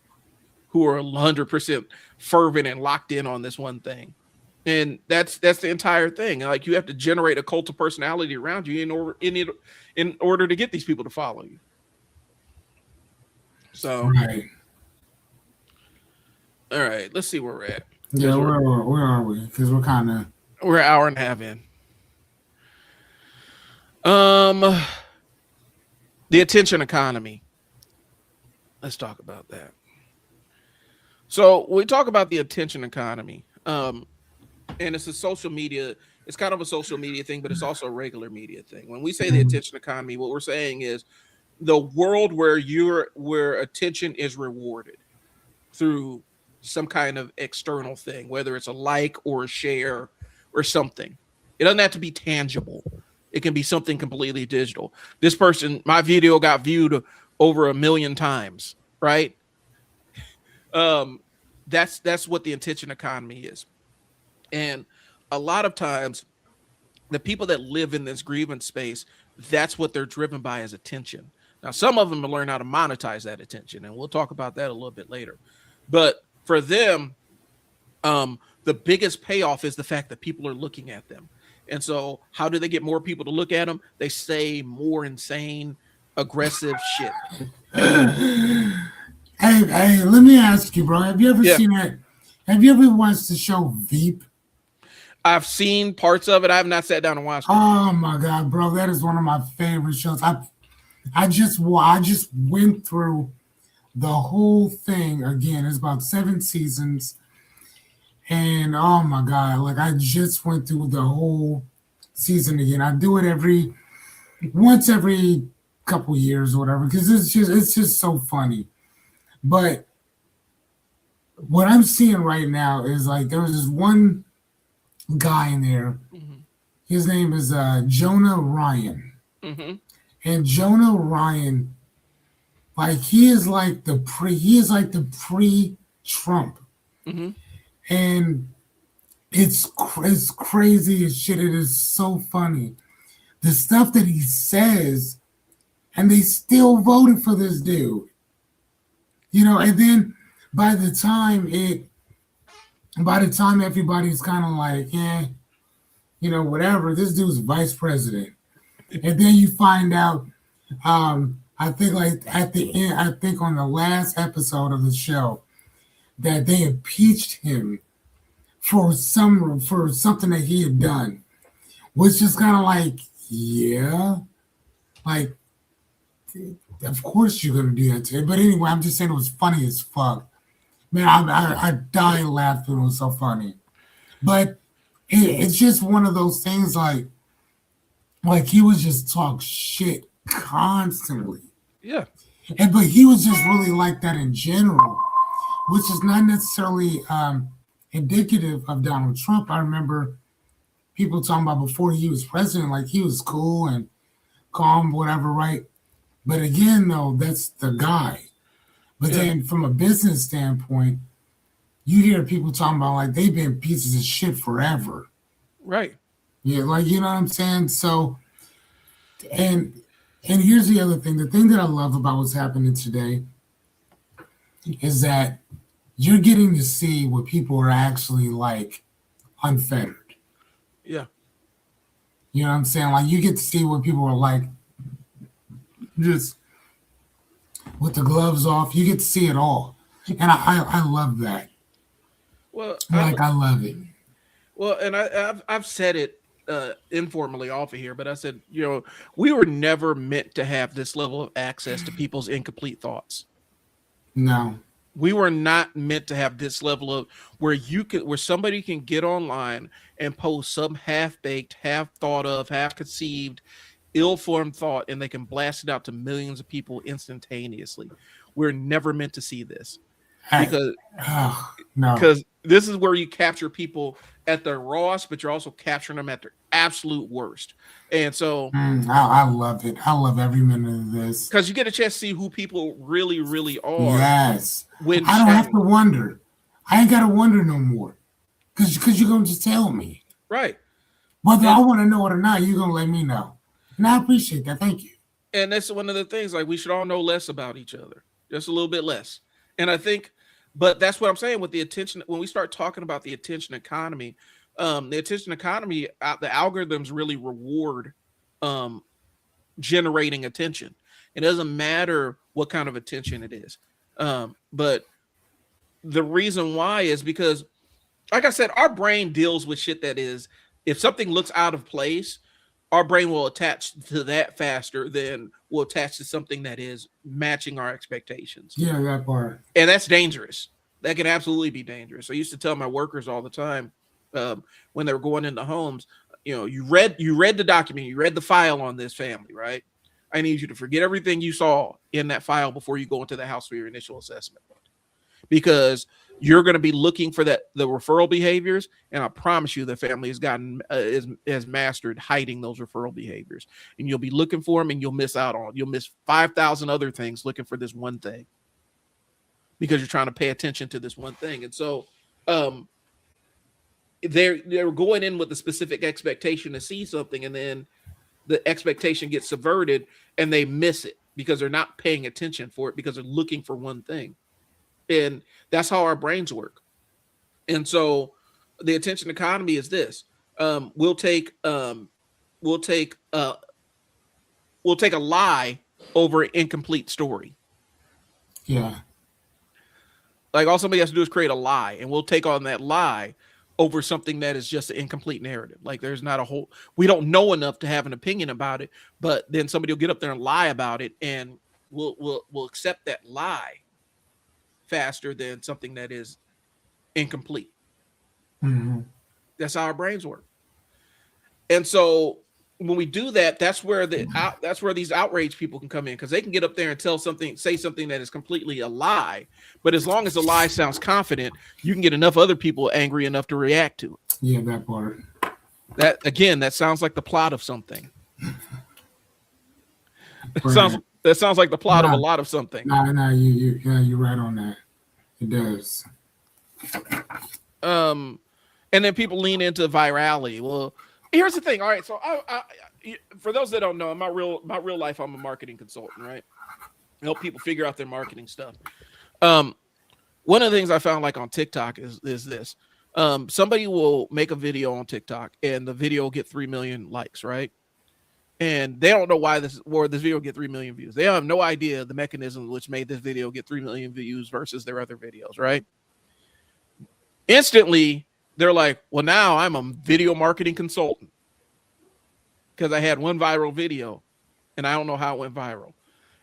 who are 100% fervent and locked in on this one thing. And that's the entire thing. Like, you have to generate a cult of personality around you in order to get these people to follow you. So, right. All right, let's see where we're at. Yeah, where are we? Because we're an hour and a half in. The attention economy. Let's talk about that. So we talk about the attention economy. And it's a social media. It's kind of a social media thing, but it's also a regular media thing. When we say the attention economy, what we're saying is the world where attention is rewarded through some kind of external thing, whether it's a like or a share or something. It doesn't have to be tangible. It can be something completely digital. This person, my video got viewed over 1 million times, right? That's what the attention economy is. And a lot of times the people that live in this grievance space, that's what they're driven by, is attention. Now, some of them will learn how to monetize that attention, and we'll talk about that a little bit later. But for them, the biggest payoff is the fact that people are looking at them. And so how do they get more people to look at them? They say more insane, aggressive shit. Hey, let me ask you, bro. Have you ever seen that? Have you ever watched the show Veep? I've seen parts of it. I have not sat down and watched it. Oh my God, bro. That is one of my favorite shows. I just went through the whole thing again. It's about 7 seasons. And oh my God, like I just went through the whole season again. I do it every once every couple years or whatever, because it's just so funny. But what I'm seeing right now is like there was this one guy in there. Mm-hmm. His name is Jonah Ryan, Mm-hmm. and Jonah Ryan, like he is like the pre-Trump, Mm-hmm. and it's crazy as shit. It is so funny the stuff that he says, and they still voted for this dude. And then by the time it by the time everybody's kind of like, yeah, whatever, this dude's vice president. And then you find out, I think like at the end, I think on the last episode of the show, that they impeached him for something that he had done, was just kind of like, yeah, like, of course you're gonna do that to him. But anyway, I'm just saying it was funny as fuck. Man, I died laughing. It was so funny. But it's just one of those things like he was just talk shit constantly. Yeah. But he was just really like that in general, which is not necessarily indicative of Donald Trump. I remember people talking about before he was president, like he was cool and calm, whatever, right? But again, though, that's the guy. But Yeah. then from a business standpoint, you hear people talking about like they've been pieces of shit forever. Right. Yeah, like you know what I'm saying? So and and here's the other thing. The thing that I love about what's happening today is that you're getting to see what people are actually like unfettered. Yeah. You know what I'm saying? Like you get to see what people are like just with the gloves off. You get to see it all. And I love that. Well, Like I love it. and I've said it informally off of here, but I said, we were never meant to have this level of access to people's incomplete thoughts. No. We were not meant to have this level of where somebody can get online and post some half baked, half thought of, half conceived, ill formed thought, and they can blast it out to millions of people instantaneously. We're never meant to see this Hey. because Oh, no. because this is where you capture people at their rawest, but you're also capturing them at their absolute worst. And so, I love it. I love every minute of this. because you get a chance to see who people really, really are Yes. when I don't have to challenged. wonder. I ain't got to wonder no more. Because you're going to just tell me. Right. Whether I And want to know it or not, you're going to let me know. And I appreciate that. Thank you. and that's one of the things, like, we should all know less about each other, just a little bit less. And I think, but that's what I'm saying with the attention. When we start talking about the attention economy, the algorithms really reward um, generating attention. It doesn't matter what kind of attention it is. But the reason why is because, like I said, our brain deals with shit that is, if something looks out of place, our brain will attach to that faster than will attach to something that is matching our expectations. Yeah, that part. And that's dangerous. That can absolutely be dangerous. I used to tell my workers all the time, when they were going into homes, you read the document, you read the file on this family, right? I need you to forget everything you saw in that file before you go into the house for your initial assessment, because you're going to be looking for the referral behaviors, and I promise you the family has mastered hiding those referral behaviors, and you'll be looking for them, and you'll miss 5,000 other things looking for this one thing, because you're trying to pay attention to this one thing. And so um they're going in with a specific expectation to see something, and then the expectation gets subverted and they miss it because they're not paying attention for it, because they're looking for one thing. And that's how our brains work. And so the attention economy is this. um we'll take um we'll take uh we'll take a lie over an incomplete story. Yeah. Like, all somebody has to do is create a lie, and we'll take on that lie over something that is just an incomplete narrative. Like, there's not a whole, we don't know enough to have an opinion about it, but then somebody will get up there and lie about it, and we'll accept that lie faster than something that is incomplete. Hmm. That's how our brains work. And so when we do that, that's where these outrage people can come in, because they can get up there and say something that is completely a lie. But as long as the lie sounds confident, you can get enough other people angry enough to react to it. Yeah, that part. That sounds like the plot of something. Right. That sounds like the plot of a lot of something. You're right on that. It does. And then people lean into virality. Well, here's the thing. All right, so I for those that don't know, in my real life, I'm a marketing consultant, right? I help people figure out their marketing stuff. One of the things I found, like on TikTok, is this. Somebody will make a video on TikTok, and the video will get 3 million likes, right? And they don't know why this video will get 3 million views. They have no idea the mechanism which made this video get 3 million views versus their other videos, right? Instantly, they're like, well, now I'm a video marketing consultant because I had one viral video and I don't know how it went viral.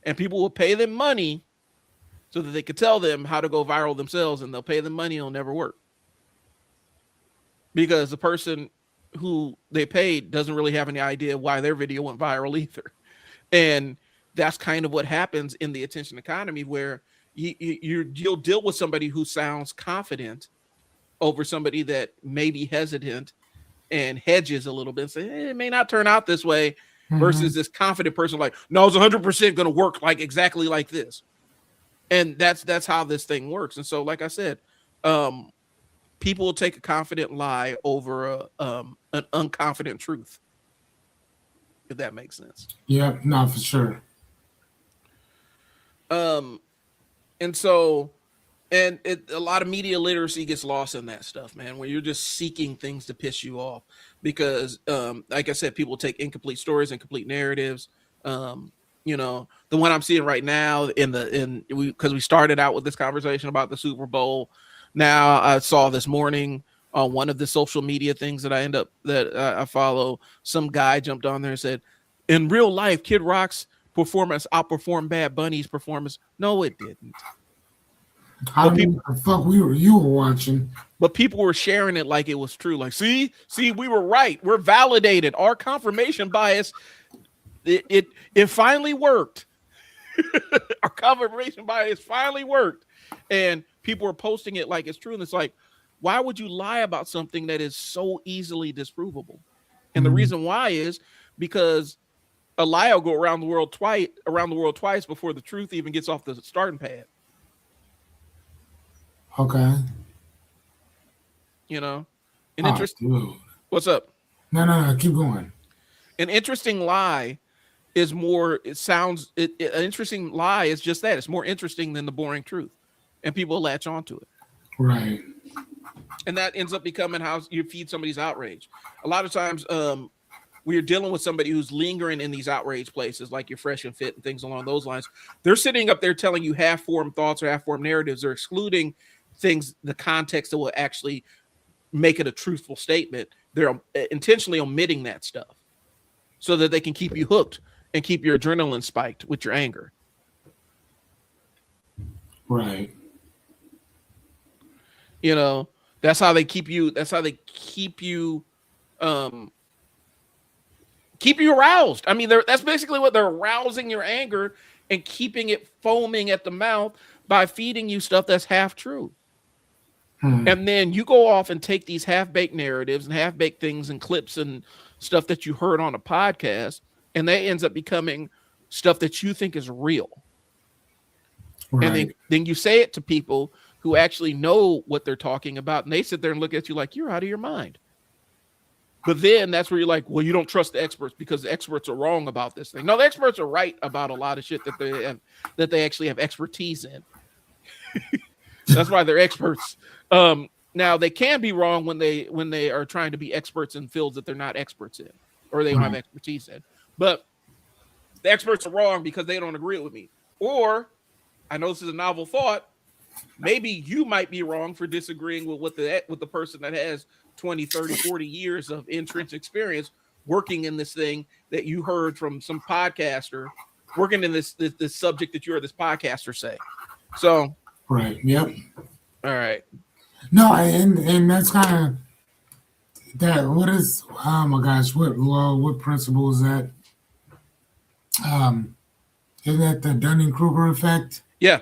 And people will pay them money so that they could tell them how to go viral themselves, and they'll pay them money, it'll never work. Because the person who they paid doesn't really have any idea why their video went viral either. And that's kind of what happens in the attention economy, where you'll deal with somebody who sounds confident over somebody that may be hesitant and hedges a little bit and say, it may not turn out this way, versus this confident person like, no, it's 100% going to work like exactly like this. And that's how this thing works. And so, like I said, people will take a confident lie over an unconfident truth, if that makes sense. Yeah, no, for sure. And so, a lot of media literacy gets lost in that stuff, man, when you're just seeking things to piss you off. Because, like I said, people take incomplete stories, incomplete narratives. You know, the one I'm seeing right now because we started out with this conversation about the Super Bowl. Now I saw this morning on one of the social media things that I follow, some guy jumped on there and said, in real life, Kid Rock's performance outperformed Bad Bunny's performance. No, it didn't. How the fuck you were watching? But people were sharing it like it was true. Like, see, we were right. We're validated. Our confirmation bias, it finally worked. Our confirmation bias finally worked. And people are posting it like it's true. And it's like, why would you lie about something that is so easily disprovable? And the reason why is because a lie will go around the world twice before the truth even gets off the starting pad. Okay. You know, what's up? No, keep going. An interesting lie is an interesting lie is just that. It's more interesting than the boring truth. And people latch onto it. Right. And that ends up becoming how you feed somebody's outrage. A lot of times, we are dealing with somebody who's lingering in these outrage places, like your Fresh and Fit and things along those lines. They're sitting up there telling you half-formed thoughts or half-formed narratives. They're excluding things, the context that will actually make it a truthful statement. They're intentionally omitting that stuff so that they can keep you hooked and keep your adrenaline spiked with your anger. Right. You know, that's how they keep you aroused. I mean, that's basically what they're arousing your anger and keeping it foaming at the mouth by feeding you stuff that's half true. And then you go off and take these half-baked narratives and half-baked things and clips and stuff that you heard on a podcast, and that ends up becoming stuff that you think is real. Right. And then you say it to people who actually know what they're talking about, and they sit there and look at you like you're out of your mind. But then that's where you're like, well, you don't trust the experts because the experts are wrong about this thing. No, the experts are right about a lot of shit that they actually have expertise in. That's why they're experts. Now they can be wrong when they are trying to be experts in fields that they're not experts in, or they don't have expertise in. But the experts are wrong because they don't agree with me. Or, I know this is a novel thought, maybe you might be wrong for disagreeing with the person that has 20, 30, 40 years of entrenched experience working in this thing that you heard from some podcaster working in this subject that you heard this podcaster say. So, right. Yep. All right. No, and that's kind of, That what is? Oh my gosh, what law? What principle is that? Um, isn't that the Dunning Kruger effect? Yeah,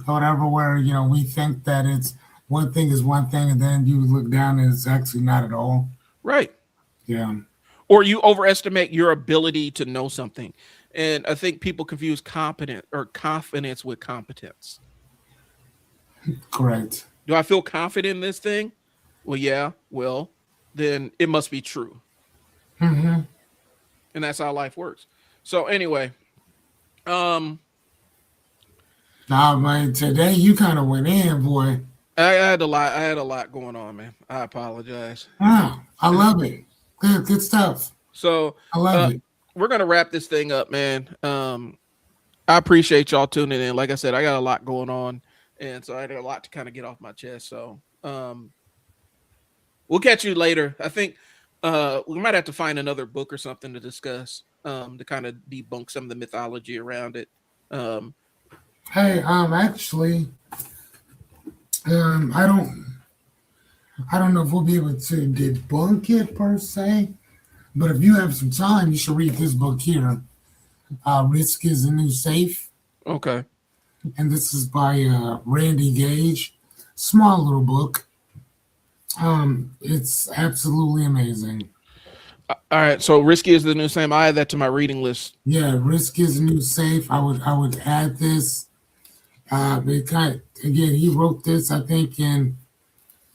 Whatever, where we think that it's one thing is one thing, and then you look down and it's actually not at all. right. Yeah, Or you overestimate your ability to know something. And I think people confuse competent or confidence with competence. correct. Do I feel confident in this thing? Well, yeah. Well, then it must be true. Mm-hmm. And that's how life works. So anyway, um, Now, man, today you kind of went in, boy. I had a lot going on, man. I apologize. Wow, I love it. Good stuff. So I love uh it. we're gonna wrap this thing up, man. I appreciate y'all tuning in. Like I said, I got a lot going on, and so I had a lot to kind of get off my chest. So we'll catch you later. I think we might have to find another book or something to discuss, to kind of debunk some of the mythology around it. Um, Hey, actually, I don't know if we'll be able to debunk it per se, but if you have some time, you should read this book here. Risk is the New Safe, okay. and this is by Randy Gage. Small little book. It's absolutely amazing. All right. So risky is the new same. I add that to my reading list. Yeah, Risk is the New Safe. I would add this. Again, he wrote this I think in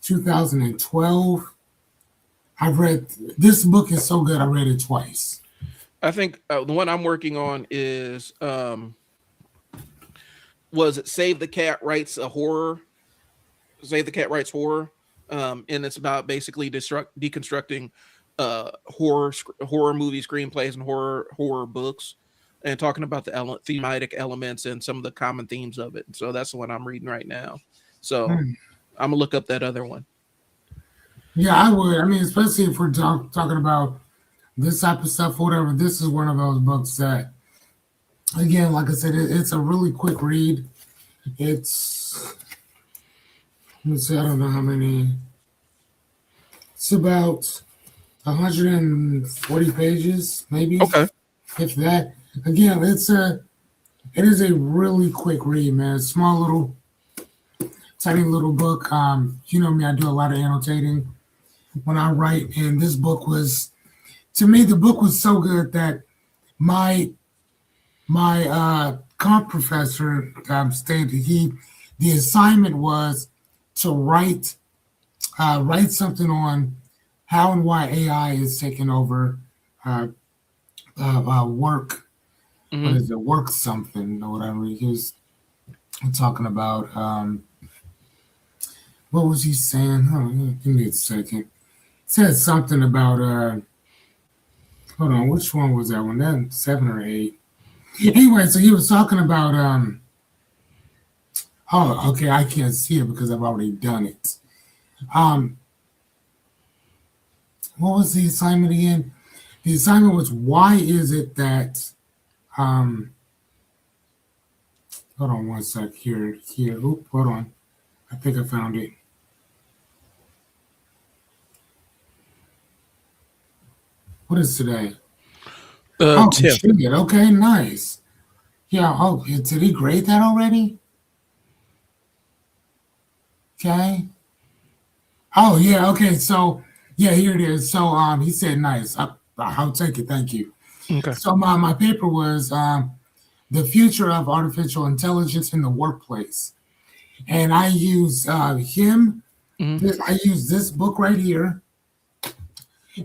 2012. I've read this book is so good. I read it twice. I think the one I'm working on is was it Save the Cat Writes a Horror? Save the Cat Writes Horror. And it's about basically deconstructing horror movie screenplays and horror books, and talking about the thematic elements and some of the common themes of it. So that's the one I'm reading right now. So Hmm. I'm gonna look up that other one. Yeah, I would. I mean, especially if we're talking about this type of stuff, or whatever. This is one of those books that, again, like I said, it's a really quick read. It's let's see, I don't know how many. It's about 140 pages, maybe, Okay. if that. Again, it is a really quick read, man. Small little, tiny little book. You know me, I do a lot of annotating when I write, and this book was, to me, the book was so good that my comp professor stated the assignment was to write something on how and why AI is taking over uh, work. What Hmm. is it? Work something or whatever. He was talking about. What was he saying? Give me a second. He said something about. Hold on, which one was that one? That 7 or 8. Anyway, so he was talking about. Oh, okay. I can't see it because I've already done it. Um, what was the assignment again? The assignment was why is it that hold on one sec here. Oop, hold on. I think I found it. What is today? Oh, 10th. shit. Okay, nice. Yeah, oh, did he grade that already? Okay. Oh yeah, okay. So yeah, here it is. So he said nice. I'll take it, thank you. Okay. So my paper was the future of artificial intelligence in the workplace. And I use him. Hmm. I use this book right here,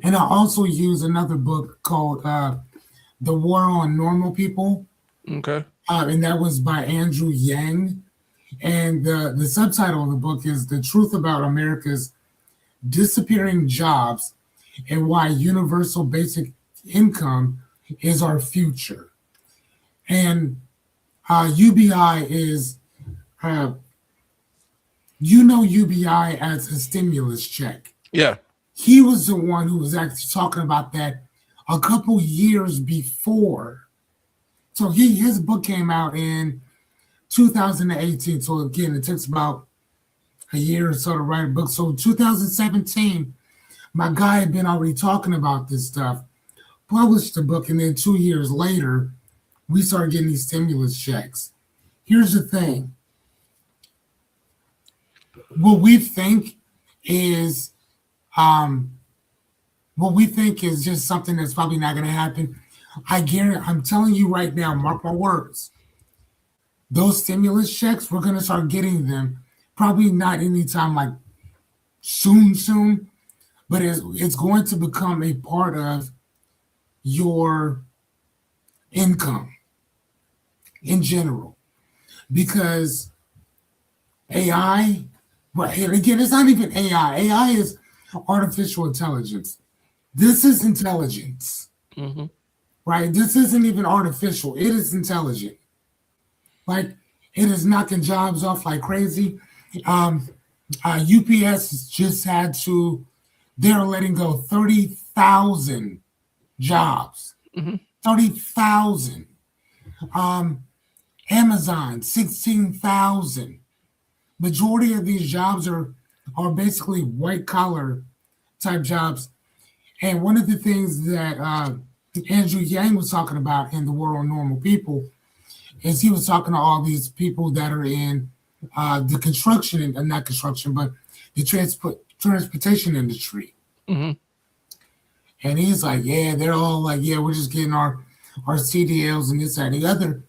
and I also use another book called "The War on Normal People," Okay. and that was by Andrew Yang. And the subtitle of the book is "The Truth About America's Disappearing Jobs and Why Universal Basic Income is Our Future." And UBI is, uh, UBI as a stimulus check. Yeah. He was the one who was actually talking about that a couple years before. So his book came out in 2018. So again, it takes about a year or so to write a book. So 2017, my guy had been already talking about this stuff, published the book, and then 2 years later, we started getting these stimulus checks. Here's the thing. What we think is just something that's probably not going to happen. I guarantee, I'm telling you right now, mark my words. Those stimulus checks, we're going to start getting them. Probably not anytime like soon, but it's going to become a part of your income in general. Because AI, right, and again, it's not even AI. AI is artificial intelligence. This is intelligence, right? This isn't even artificial. It is intelligent. Like, it is knocking jobs off like crazy. UPS just had to, they're letting go 30,000 jobs. 30,000. Amazon, 16,000. Majority of these jobs are basically white collar type jobs. And one of the things that Andrew Yang was talking about in The War on Normal People is he was talking to all these people that are in the construction, and not construction, but the transportation industry. And he's like, yeah, they're all like, yeah, we're just getting our CDLs and this, that, and the other.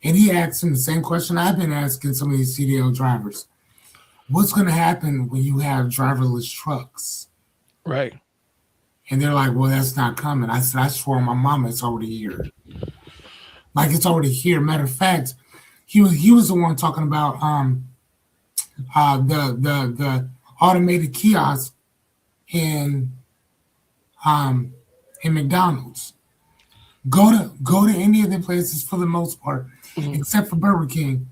And he asked him the same question I've been asking some of these CDL drivers. What's going to happen when you have driverless trucks? Right. And they're like, well, that's not coming. I said, I swear on my mama, it's already here. Like, it's already here. Matter of fact, he was the one talking about the automated kiosk in McDonald's. Go to any of the places for the most part, except for Burger King.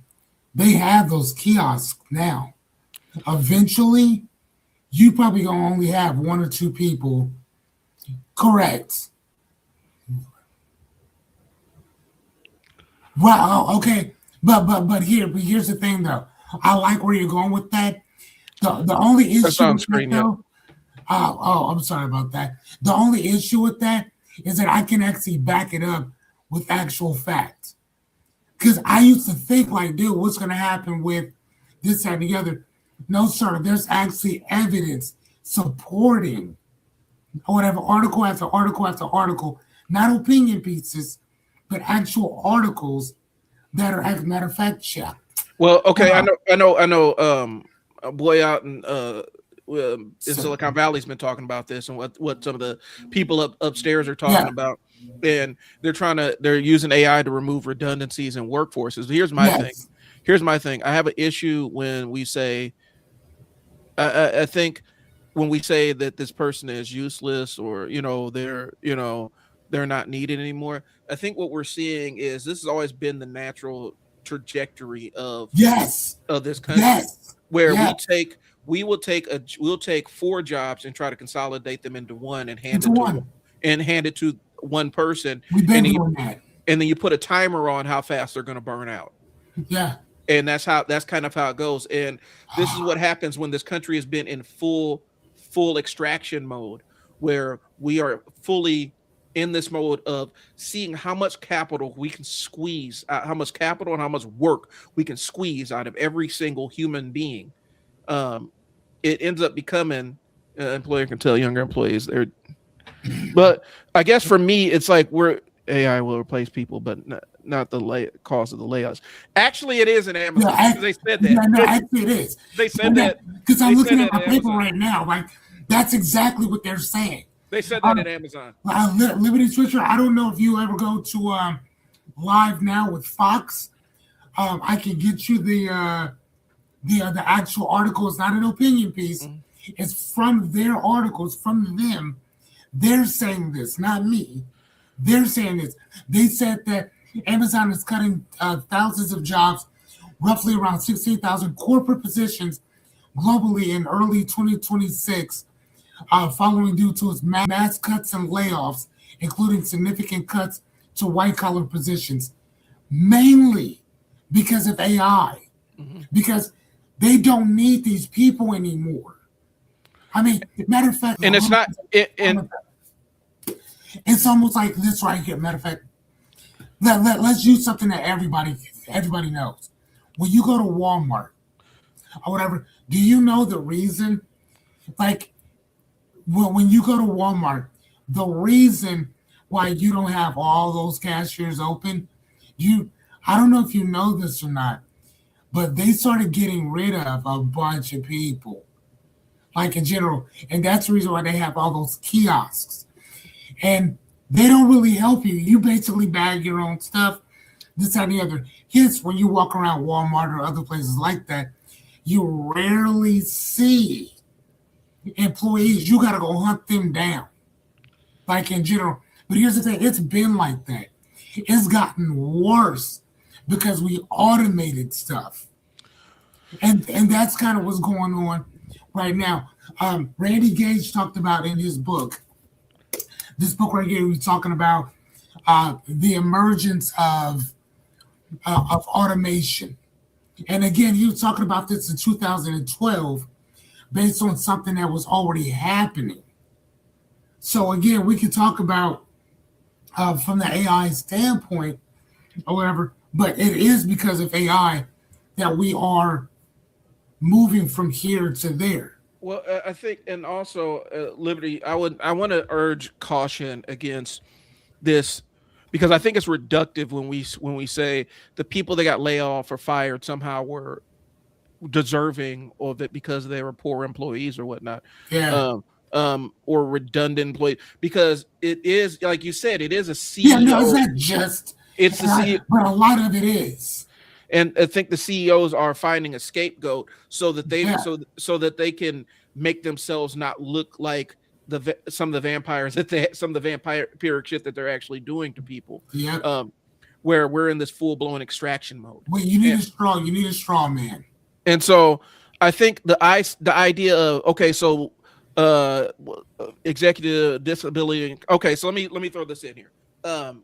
They have those kiosks now. Eventually, you probably gonna only have one or two people. Correct. Well, okay, but here's the thing though. I like where you're going with that. The only issue That's on with screen, that, though, I'm sorry about that. The only issue with that is that I can actually back it up with actual facts. Because I used to think like, dude, what's going to happen with this, that, and the other? No, sir. There's actually evidence supporting whatever, article after article after article, not opinion pieces, but actual articles that are, as a matter of fact, checked. Well, okay, I know. A boy out in Silicon Valley's been talking about this, and what some of the people upstairs are talking about, and they're using AI to remove redundancies in workforces. Here's my thing. I have an issue when we say, I think when we say that this person is useless, or they're not needed anymore. I think what we're seeing is this has always been the natural trajectory of this country, where we'll take 4 jobs and try to consolidate them into one and hand it to one person. We've been doing that. And then you put a timer on how fast they're going to burn out. Yeah. And that's kind of how it goes. And this is what happens when this country has been in full extraction mode, where we are fully in this mode of seeing how much capital we can squeeze, how much capital and how much work we can squeeze out of every single human being. It ends up becoming, employer can tell younger employees they're, but I guess for me, it's like AI will replace people, but not the cause of the layoffs. Actually, it is in Amazon. They said that. Yeah, no, actually it is. They said that. Because I'm looking at my paper right now. Like, that's exactly what they're saying. They said that at Amazon. Liberty Switcher, I don't know if you ever go to Live Now with Fox. I can get you the actual article. It's not an opinion piece. It's from their articles, from them. They're saying this, not me. They're saying this. They said that Amazon is cutting thousands of jobs, roughly around 16,000 corporate positions globally in early 2026, following due to its mass cuts and layoffs, including significant cuts to white-collar positions, mainly because of AI. Because They don't need these people anymore. I mean, matter of fact, And it's not and it's almost like this right here. Matter of fact, let's use something that everybody knows. When you go to Walmart or whatever, do you know the reason? Like when you go to Walmart, the reason why you don't have all those cashiers open, I don't know if you know this or not, but they started getting rid of a bunch of people, like in general, and that's the reason why they have all those kiosks, and they don't really help you. You basically bag your own stuff, this and the other. Hence, when you walk around Walmart or other places like that, you rarely see employees. You got to go hunt them down, like in general. But here's the thing, it's been like that. It's gotten worse because we automated stuff. And that's kind of what's going on right now. Randy Gage talked about in his book, this book right here, he's talking about the emergence of automation. And again, he was talking about this in 2012 based on something that was already happening. So again, we can talk about from the AI standpoint or whatever, but it is because of AI that we are moving from here to there. well, I think, and also, Liberty, I want to urge caution against this because I think it's reductive when we say the people that got laid off or fired somehow were deserving of it because they were poor employees or whatnot. Yeah. Or redundant employee, because it is, like you said, it is a Yeah, CEO. no, it's not just. It's the CEO, but a lot of it is. and I think the CEOs are finding a scapegoat so that they Yeah. so that they can make themselves not look like some of the vampires some of the vampiric shit that they're actually doing to people. Yeah. Where we're in this full blown extraction mode. Well, you need a strong man. And so I think the idea of, okay, so executive disability. Okay, so let me throw this in here. I'm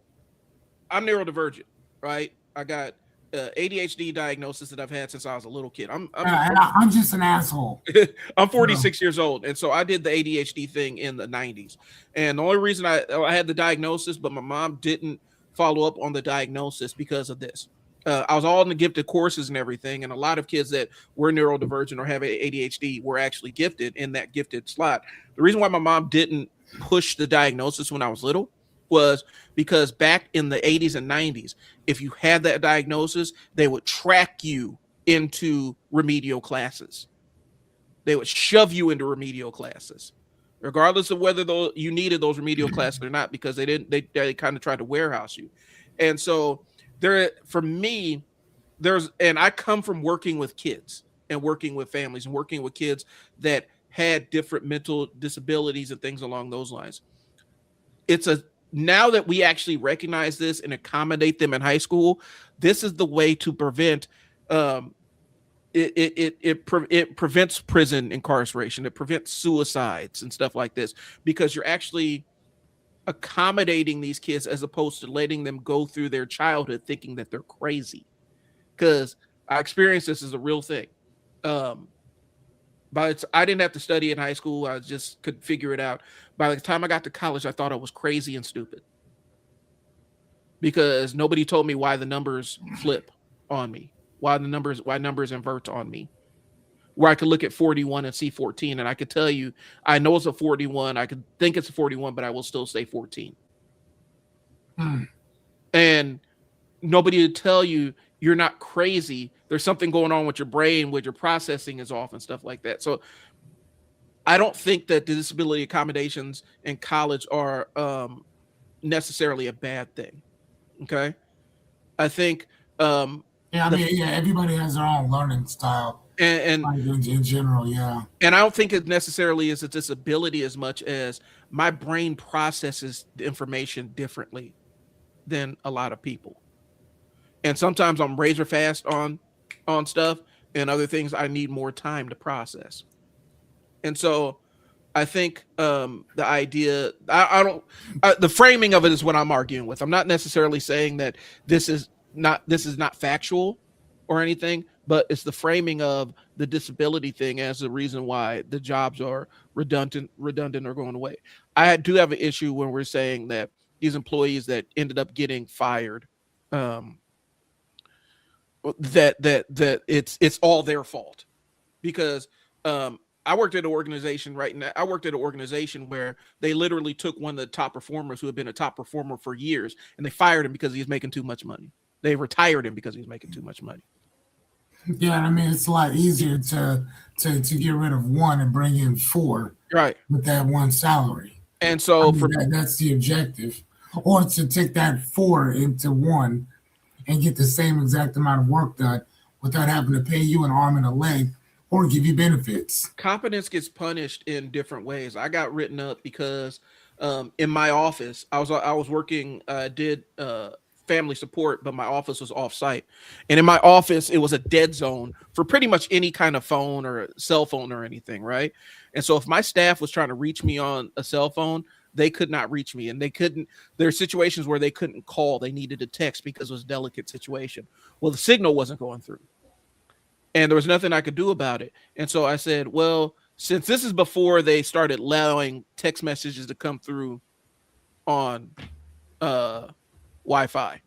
neurodivergent, right? I got ADHD diagnosis that I've had since I was a little kid. I'm just an asshole. I'm 46 years old, and so I did the ADHD thing in the 90s. And the only reason I had the diagnosis, but my mom didn't follow up on the diagnosis because of this. I was all in the gifted courses and everything, and a lot of kids that were neurodivergent or have ADHD were actually gifted in that gifted slot. The reason why my mom didn't push the diagnosis when I was little was because back in the 80s and 90s, if you had that diagnosis, they would track you into remedial classes. They would shove you into remedial classes, regardless of whether you needed those remedial classes or not, because they kind of tried to warehouse you. And so for me, and I come from working with kids and working with families and working with kids that had different mental disabilities and things along those lines. Now that we actually recognize this and accommodate them in high school, this is the way to prevent it prevents prison incarceration. It prevents suicides and stuff like this, because you're actually accommodating these kids as opposed to letting them go through their childhood thinking that they're crazy. Because I experienced this as a real thing. But I didn't have to study in high school. I just could figure it out. By the time I got to college, I thought I was crazy and stupid because nobody told me why the numbers flip on me, why numbers invert on me, where I could look at 41 and see 14. And I could tell you, I know it's a 41. I could think it's a 41, but I will still say 14. And nobody would tell you you're not crazy. There's something going on with your brain, with your processing is off and stuff like that. So I don't think that the disability accommodations in college are necessarily a bad thing. Okay. I think, everybody has their own learning style. And in general, yeah. And I don't think it necessarily is a disability as much as my brain processes the information differently than a lot of people. And sometimes I'm razor fast on stuff, and other things I need more time to process. And so I think the idea, the framing of it is what I'm arguing with. I'm not necessarily saying that this is not factual or anything, but it's the framing of the disability thing as the reason why the jobs are redundant or going away. I do have an issue when we're saying that these employees that ended up getting fired, that it's all their fault, because I worked at an organization right now. I worked at an organization where they literally took one of the top performers who had been a top performer for years, and they fired him because he was making too much money. They retired him because he was making too much money. Yeah, I mean, it's a lot easier to get rid of one and bring in four, right, with that one salary. And so that's the objective, or to take that four into one and get the same exact amount of work done without having to pay you an arm and a leg or give you benefits. Competence gets punished in different ways. I got written up because in my office, I was working, did family support, but my office was off site. And in my office, it was a dead zone for pretty much any kind of phone or cell phone or anything, right? And so if my staff was trying to reach me on a cell phone, they could not reach me, and there are situations where they couldn't call. They needed to text because it was a delicate situation. Well, the signal wasn't going through, and there was nothing I could do about it. And so I said, well, since this is before they started allowing text messages to come through on Wi-Fi,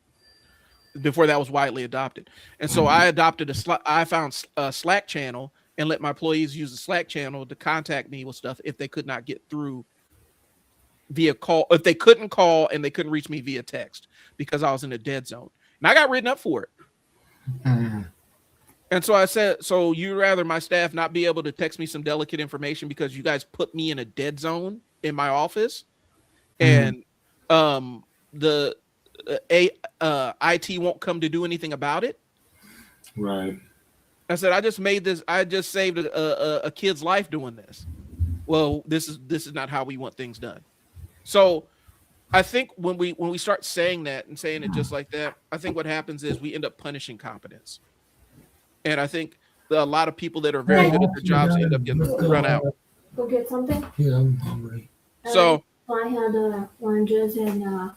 before that was widely adopted. And so I adopted I found a Slack channel and let my employees use the Slack channel to contact me with stuff if they could not get through via call, if they couldn't call and they couldn't reach me via text because I was in a dead zone. And I got written up for it. And so I said, so you'd rather my staff not be able to text me some delicate information because you guys put me in a dead zone in my office, and the IT won't come to do anything about it. Right. I said, I just saved a kid's life doing this. Well, this is not how we want things done. So I think when we start saying that and saying it just like that, I think what happens is we end up punishing competence. And I think a lot of people that are very good at their jobs end up getting run out. Go get something? Yeah, I'm hungry. So I had oranges and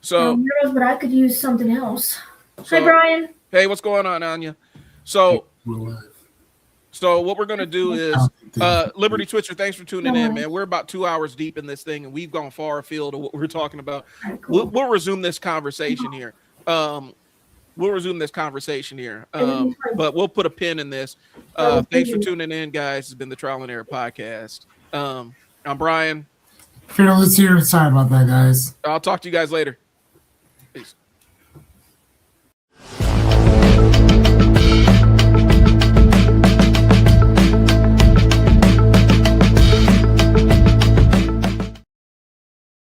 so Euros, but I could use something else. Hi, Brian. Hey, what's going on, Anya? So what we're gonna do is Liberty Twitcher, thanks for tuning in, man. We're about 2 hours deep in this thing, and we've gone far afield of what we're talking about. Right, cool. We'll resume this conversation here. But we'll put a pin in this. Thanks for tuning in, guys. It's been the Trial and Error Podcast. I'm Brian. Fearless here. Sorry about that, guys. I'll talk to you guys later.